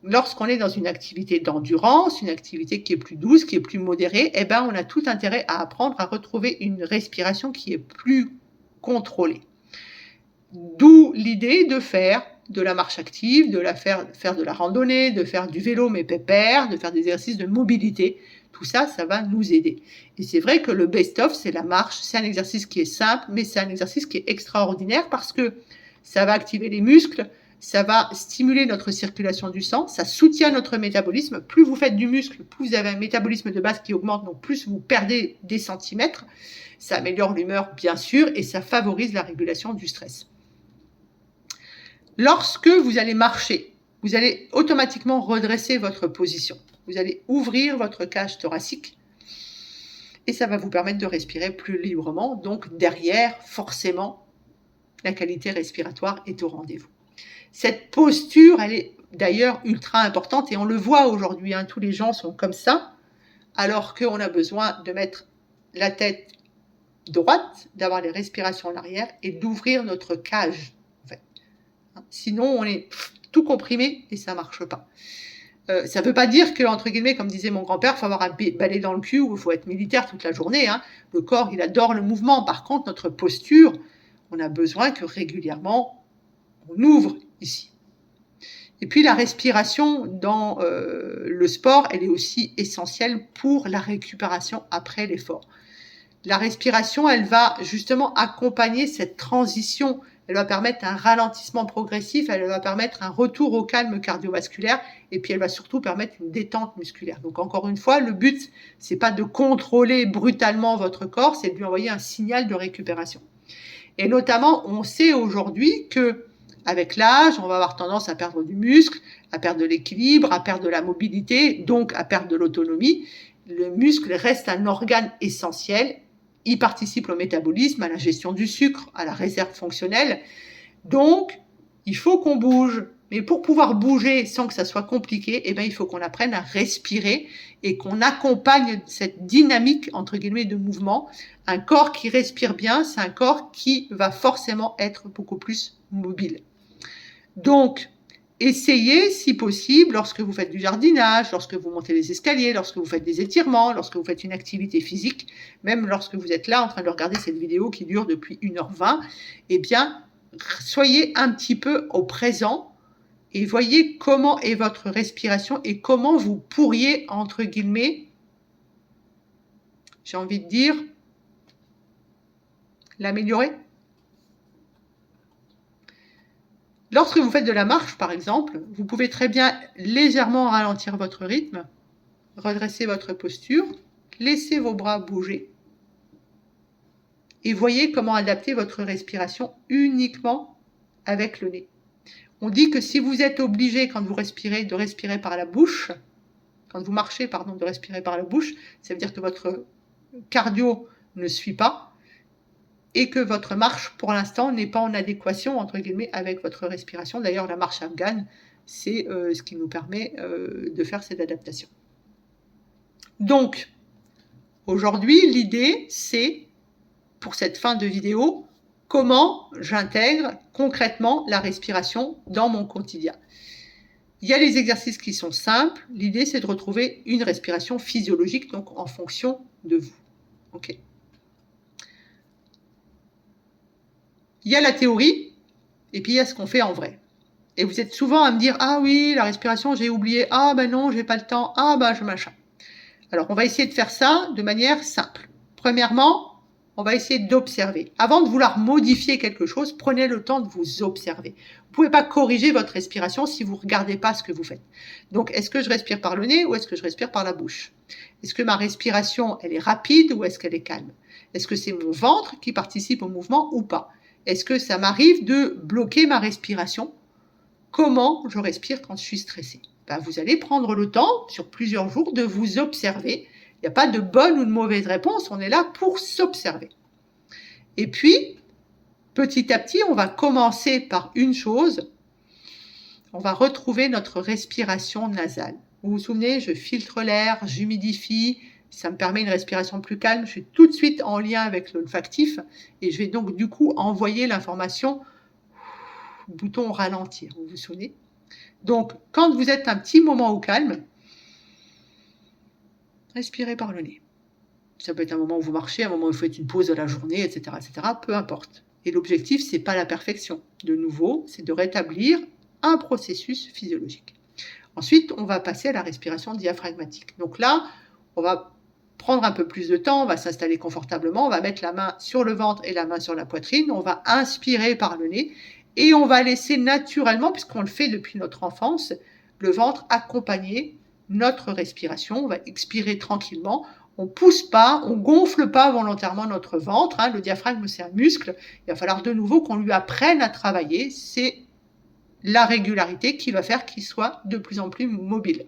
Lorsqu'on est dans une activité d'endurance, une activité qui est plus douce, qui est plus modérée, eh ben on a tout intérêt à apprendre à retrouver une respiration qui est plus contrôlée. D'où l'idée de faire de la marche active, de faire de la randonnée, de faire du vélo mais pépère, de faire des exercices de mobilité. Tout ça, ça va nous aider. Et c'est vrai que le best-of, c'est la marche. C'est un exercice qui est simple, mais c'est un exercice qui est extraordinaire parce que ça va activer les muscles, ça va stimuler notre circulation du sang, ça soutient notre métabolisme. Plus vous faites du muscle, plus vous avez un métabolisme de base qui augmente, donc plus vous perdez des centimètres. Ça améliore l'humeur, bien sûr, et ça favorise la régulation du stress. Lorsque vous allez marcher, vous allez automatiquement redresser votre position. Vous allez ouvrir votre cage thoracique et ça va vous permettre de respirer plus librement. Donc derrière, forcément, la qualité respiratoire est au rendez-vous. Cette posture, elle est d'ailleurs ultra importante et on le voit aujourd'hui, hein, tous les gens sont comme ça, alors qu'on a besoin de mettre la tête droite, d'avoir les respirations en arrière et d'ouvrir notre cage. Sinon, on est tout comprimé et ça marche pas. Ça veut pas dire que, entre guillemets, comme disait mon grand-père, il faut avoir un balai dans le cul ou il faut être militaire toute la journée. Hein. Le corps, il adore le mouvement. Par contre, notre posture, on a besoin que régulièrement, on ouvre ici. Et puis, la respiration dans le sport, elle est aussi essentielle pour la récupération après l'effort. La respiration, elle va justement accompagner cette transition. Elle va permettre un ralentissement progressif, elle va permettre un retour au calme cardiovasculaire et puis elle va surtout permettre une détente musculaire. Donc encore une fois, le but, c'est pas de contrôler brutalement votre corps, c'est de lui envoyer un signal de récupération. Et notamment, on sait aujourd'hui que avec l'âge, on va avoir tendance à perdre du muscle, à perdre de l'équilibre, à perdre de la mobilité, donc à perdre de l'autonomie. Le muscle reste un organe essentiel. Il participe au métabolisme, à la gestion du sucre, à la réserve fonctionnelle. Donc, il faut qu'on bouge. Mais pour pouvoir bouger sans que ça soit compliqué, eh bien, il faut qu'on apprenne à respirer et qu'on accompagne cette dynamique, entre guillemets, de mouvement. Un corps qui respire bien, c'est un corps qui va forcément être beaucoup plus mobile. Donc, essayez, si possible, lorsque vous faites du jardinage, lorsque vous montez les escaliers, lorsque vous faites des étirements, lorsque vous faites une activité physique, même lorsque vous êtes là en train de regarder cette vidéo qui dure depuis 1h20, eh bien, soyez un petit peu au présent et voyez comment est votre respiration et comment vous pourriez, entre guillemets, j'ai envie de dire, l'améliorer. Lorsque vous faites de la marche, par exemple, vous pouvez très bien légèrement ralentir votre rythme, redresser votre posture, laisser vos bras bouger et voyez comment adapter votre respiration uniquement avec le nez. On dit que si vous êtes obligé, quand vous respirez, de respirer par la bouche, quand vous marchez, de respirer par la bouche, ça veut dire que votre cardio ne suit pas et que votre marche, pour l'instant, n'est pas en adéquation, entre guillemets, avec votre respiration. D'ailleurs, la marche afghane, c'est ce qui nous permet de faire cette adaptation. Donc, aujourd'hui, l'idée, c'est, pour cette fin de vidéo, comment j'intègre concrètement la respiration dans mon quotidien. Il y a les exercices qui sont simples. L'idée, c'est de retrouver une respiration physiologique, donc en fonction de vous. Ok. Il y a la théorie, et puis il y a ce qu'on fait en vrai. Et vous êtes souvent à me dire, ah oui, la respiration, j'ai oublié. Ah ben non, j'ai pas le temps. Ah ben je machin. Alors, on va essayer de faire ça de manière simple. Premièrement, on va essayer d'observer. Avant de vouloir modifier quelque chose, prenez le temps de vous observer. Vous ne pouvez pas corriger votre respiration si vous ne regardez pas ce que vous faites. Donc, est-ce que je respire par le nez ou est-ce que je respire par la bouche? Est-ce que ma respiration, elle est rapide ou est-ce qu'elle est calme? Est-ce que c'est mon ventre qui participe au mouvement ou pas? Est-ce que ça m'arrive de bloquer ma respiration? Comment je respire quand je suis stressée? Vous allez prendre le temps, sur plusieurs jours, de vous observer. Il n'y a pas de bonne ou de mauvaise réponse, on est là pour s'observer. Et puis, petit à petit, on va commencer par une chose, on va retrouver notre respiration nasale. Vous vous souvenez, je filtre l'air, j'humidifie, ça me permet une respiration plus calme, je suis tout de suite en lien avec l'olfactif et je vais donc du coup envoyer l'information, bouton ralentir, vous vous souvenez? Donc, quand vous êtes un petit moment au calme, respirez par le nez. Ça peut être un moment où vous marchez, un moment où vous faites une pause de la journée, etc., peu importe. Et l'objectif, c'est pas la perfection. De nouveau, c'est de rétablir un processus physiologique. Ensuite, on va passer à la respiration diaphragmatique. Donc là, on va prendre un peu plus de temps, on va s'installer confortablement, on va mettre la main sur le ventre et la main sur la poitrine, on va inspirer par le nez et on va laisser naturellement, puisqu'on le fait depuis notre enfance, le ventre accompagner notre respiration. On va expirer tranquillement, on ne pousse pas, on ne gonfle pas volontairement notre ventre. Le diaphragme, c'est un muscle. Il va falloir de nouveau qu'on lui apprenne à travailler. C'est la régularité qui va faire qu'il soit de plus en plus mobile.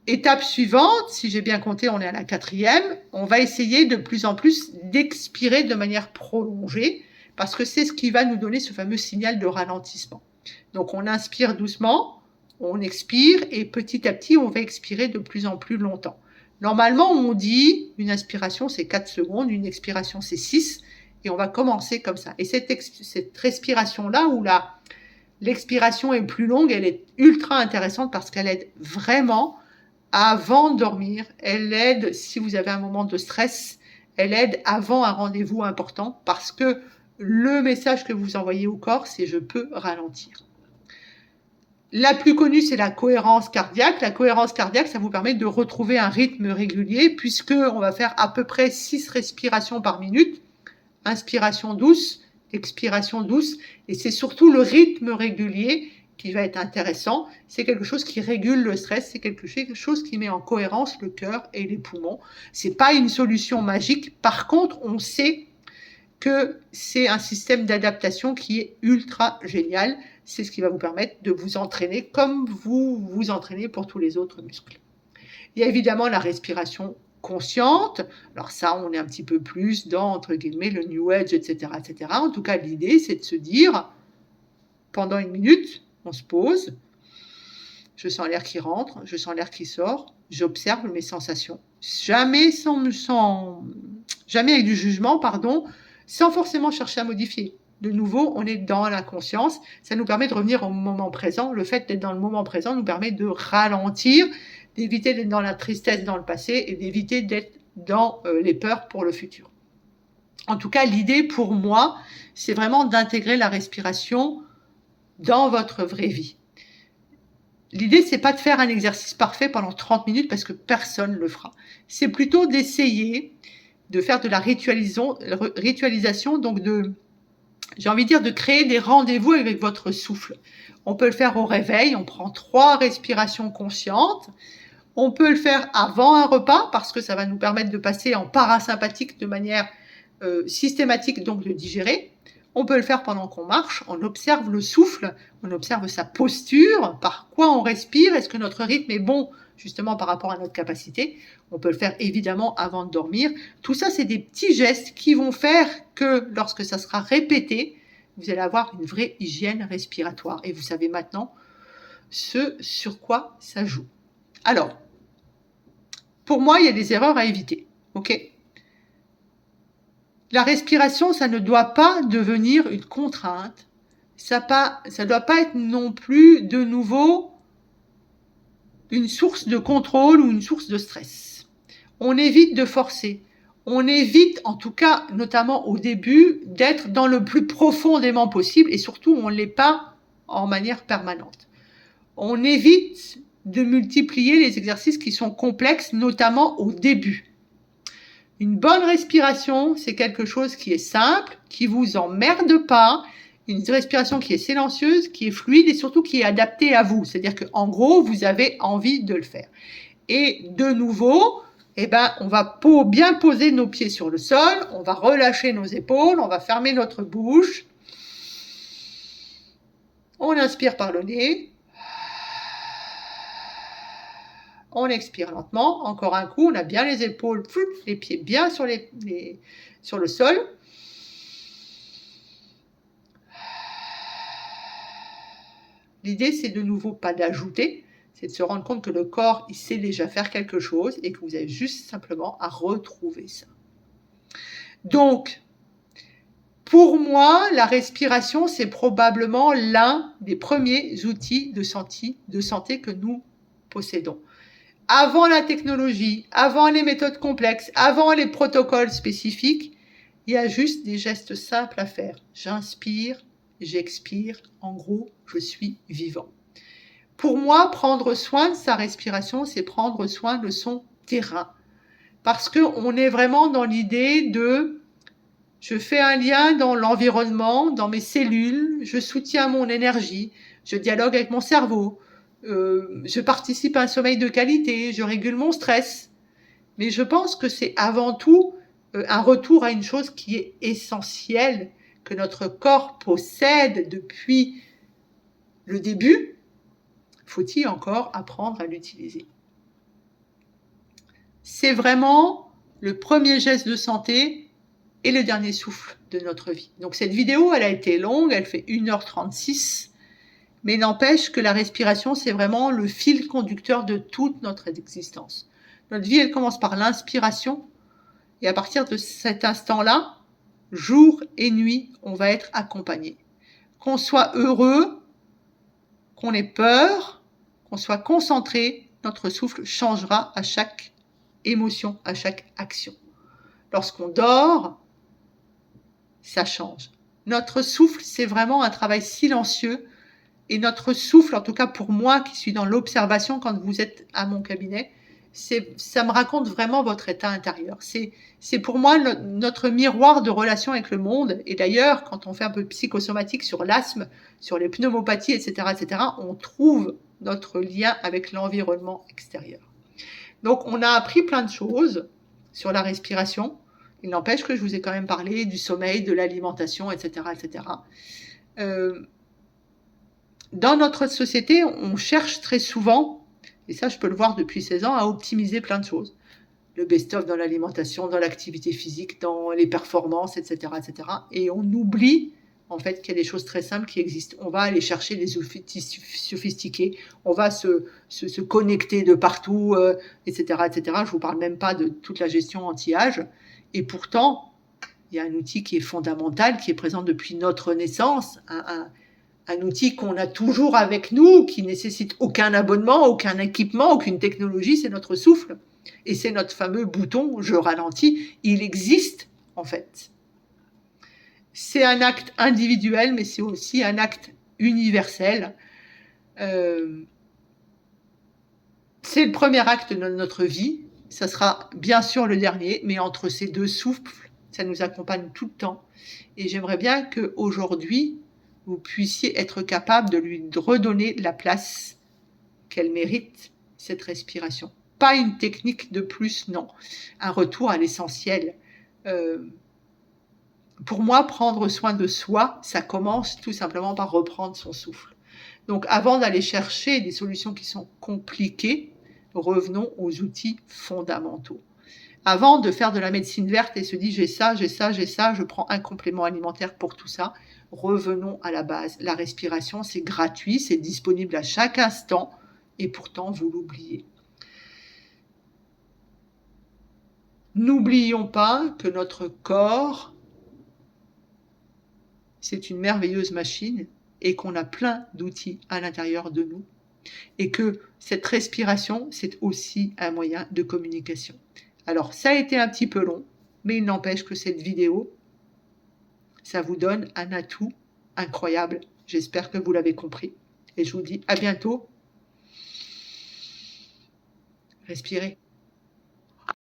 Étape suivante, si j'ai bien compté, on est à la 4e, on va essayer de plus en plus d'expirer de manière prolongée parce que c'est ce qui va nous donner ce fameux signal de ralentissement. Donc on inspire doucement, on expire et petit à petit on va expirer de plus en plus longtemps. Normalement on dit une inspiration c'est 4 secondes, une expiration c'est 6 et on va commencer comme ça. Et cette respiration là où l'expiration est plus longue, elle est ultra intéressante parce qu'elle aide vraiment avant de dormir, elle aide si vous avez un moment de stress, elle aide avant un rendez-vous important parce que le message que vous envoyez au corps, c'est je peux ralentir. La plus connue, c'est la cohérence cardiaque. La cohérence cardiaque, ça vous permet de retrouver un rythme régulier puisque on va faire à peu près 6 respirations par minute. Inspiration douce, expiration douce. Et c'est surtout le rythme régulier qui va être intéressant. C'est quelque chose qui régule le stress. C'est quelque chose qui met en cohérence le cœur et les poumons. C'est pas une solution magique. Par contre, on sait que c'est un système d'adaptation qui est ultra génial. C'est ce qui va vous permettre de vous entraîner comme vous vous entraînez pour tous les autres muscles. Il y a évidemment la respiration consciente. Alors ça, on est un petit peu plus dans, entre guillemets, le New Age, etc., etc. En tout cas, l'idée, c'est de se dire, pendant 1 minute, on se pose, je sens l'air qui rentre, je sens l'air qui sort, j'observe mes sensations. Jamais avec du jugement, sans forcément chercher à modifier. De nouveau, on est dans la conscience. Ça nous permet de revenir au moment présent. Le fait d'être dans le moment présent nous permet de ralentir, d'éviter d'être dans la tristesse dans le passé et d'éviter d'être dans les peurs pour le futur. En tout cas, l'idée pour moi, c'est vraiment d'intégrer la respiration dans votre vraie vie. L'idée, c'est pas de faire un exercice parfait pendant 30 minutes parce que personne ne le fera. C'est plutôt d'essayer de faire de la ritualisation, donc de créer des rendez-vous avec votre souffle. On peut le faire au réveil, on prend 3 respirations conscientes. On peut le faire avant un repas parce que ça va nous permettre de passer en parasympathique de manière systématique, donc de digérer. On peut le faire pendant qu'on marche, on observe le souffle, on observe sa posture, par quoi on respire, est-ce que notre rythme est bon justement par rapport à notre capacité. On peut le faire évidemment avant de dormir. Tout ça, c'est des petits gestes qui vont faire que lorsque ça sera répété, vous allez avoir une vraie hygiène respiratoire. Et vous savez maintenant ce sur quoi ça joue. Alors, pour moi, il y a des erreurs à éviter. Ok ? La respiration, ça ne doit pas devenir une contrainte. Ça ne doit pas être non plus de nouveau une source de contrôle ou une source de stress. On évite de forcer. On évite, en tout cas, notamment au début, d'être dans le plus profondément possible et surtout, on ne l'est pas en manière permanente. On évite de multiplier les exercices qui sont complexes, notamment au début. Une bonne respiration, c'est quelque chose qui est simple, qui vous emmerde pas, une respiration qui est silencieuse, qui est fluide et surtout qui est adaptée à vous. C'est-à-dire qu'en gros, vous avez envie de le faire. Et de nouveau, on va bien poser nos pieds sur le sol, on va relâcher nos épaules, on va fermer notre bouche. On inspire par le nez. On expire lentement. Encore un coup, on a bien les épaules, les pieds bien sur le sol. L'idée, c'est de nouveau pas d'ajouter, c'est de se rendre compte que le corps, il sait déjà faire quelque chose et que vous avez juste simplement à retrouver ça. Donc, pour moi, la respiration, c'est probablement l'un des premiers outils de santé que nous possédons. Avant la technologie, avant les méthodes complexes, avant les protocoles spécifiques, il y a juste des gestes simples à faire. J'inspire, j'expire, en gros, je suis vivant. Pour moi, prendre soin de sa respiration, c'est prendre soin de son terrain. Parce qu'on est vraiment dans l'idée de je fais un lien dans l'environnement, dans mes cellules, je soutiens mon énergie, je dialogue avec mon cerveau, je participe à un sommeil de qualité, je régule mon stress. Mais je pense que c'est avant tout un retour à une chose qui est essentielle, que notre corps possède depuis le début. Faut-il encore apprendre à l'utiliser ? C'est vraiment le premier geste de santé et le dernier souffle de notre vie. Donc cette vidéo, elle a été longue, elle fait 1h36, mais n'empêche que la respiration, c'est vraiment le fil conducteur de toute notre existence. Notre vie, elle commence par l'inspiration, et à partir de cet instant-là, jour et nuit, on va être accompagné. Qu'on soit heureux, qu'on ait peur, qu'on soit concentré, notre souffle changera à chaque émotion, à chaque action. Lorsqu'on dort, ça change. Notre souffle, c'est vraiment un travail silencieux. Et notre souffle, en tout cas pour moi qui suis dans l'observation quand vous êtes à mon cabinet, ça me raconte vraiment votre état intérieur. C'est pour moi notre miroir de relation avec le monde. Et d'ailleurs, quand on fait un peu de psychosomatique sur l'asthme, sur les pneumopathies, etc., on trouve notre lien avec l'environnement extérieur. Donc, on a appris plein de choses sur la respiration. Il n'empêche que je vous ai quand même parlé du sommeil, de l'alimentation, etc., Dans notre société, on cherche très souvent, et ça je peux le voir depuis 16 ans, à optimiser plein de choses. Le best-of dans l'alimentation, dans l'activité physique, dans les performances, etc. Et on oublie en fait qu'il y a des choses très simples qui existent. On va aller chercher des outils sophistiqués, on va se connecter de partout, etc. Je ne vous parle même pas de toute la gestion anti-âge. Et pourtant, il y a un outil qui est fondamental, qui est présent depuis notre naissance, un outil qu'on a toujours avec nous, qui nécessite aucun abonnement, aucun équipement, aucune technologie, c'est notre souffle. Et c'est notre fameux bouton « je ralentis ». Il existe, en fait. C'est un acte individuel, mais c'est aussi un acte universel. C'est le premier acte de notre vie. Ça sera bien sûr le dernier, mais entre ces deux souffles, ça nous accompagne tout le temps. Et j'aimerais bien qu'aujourd'hui, vous puissiez être capable de lui redonner la place qu'elle mérite, cette respiration. Pas une technique de plus, non. Un retour à l'essentiel. Pour moi, prendre soin de soi, ça commence tout simplement par reprendre son souffle. Donc, avant d'aller chercher des solutions qui sont compliquées, Revenons aux outils fondamentaux. Avant de faire de la médecine verte et se dire j'ai ça, je prends un complément alimentaire pour tout ça, revenons à la base. La respiration, c'est gratuit, c'est disponible à chaque instant et pourtant vous l'oubliez. N'oublions pas que notre corps, c'est une merveilleuse machine et qu'on a plein d'outils à l'intérieur de nous et que cette respiration, c'est aussi un moyen de communication. Alors, ça a été un petit peu long, mais il n'empêche que cette vidéo, ça vous donne un atout incroyable. J'espère que vous l'avez compris. Et je vous dis à bientôt. Respirez.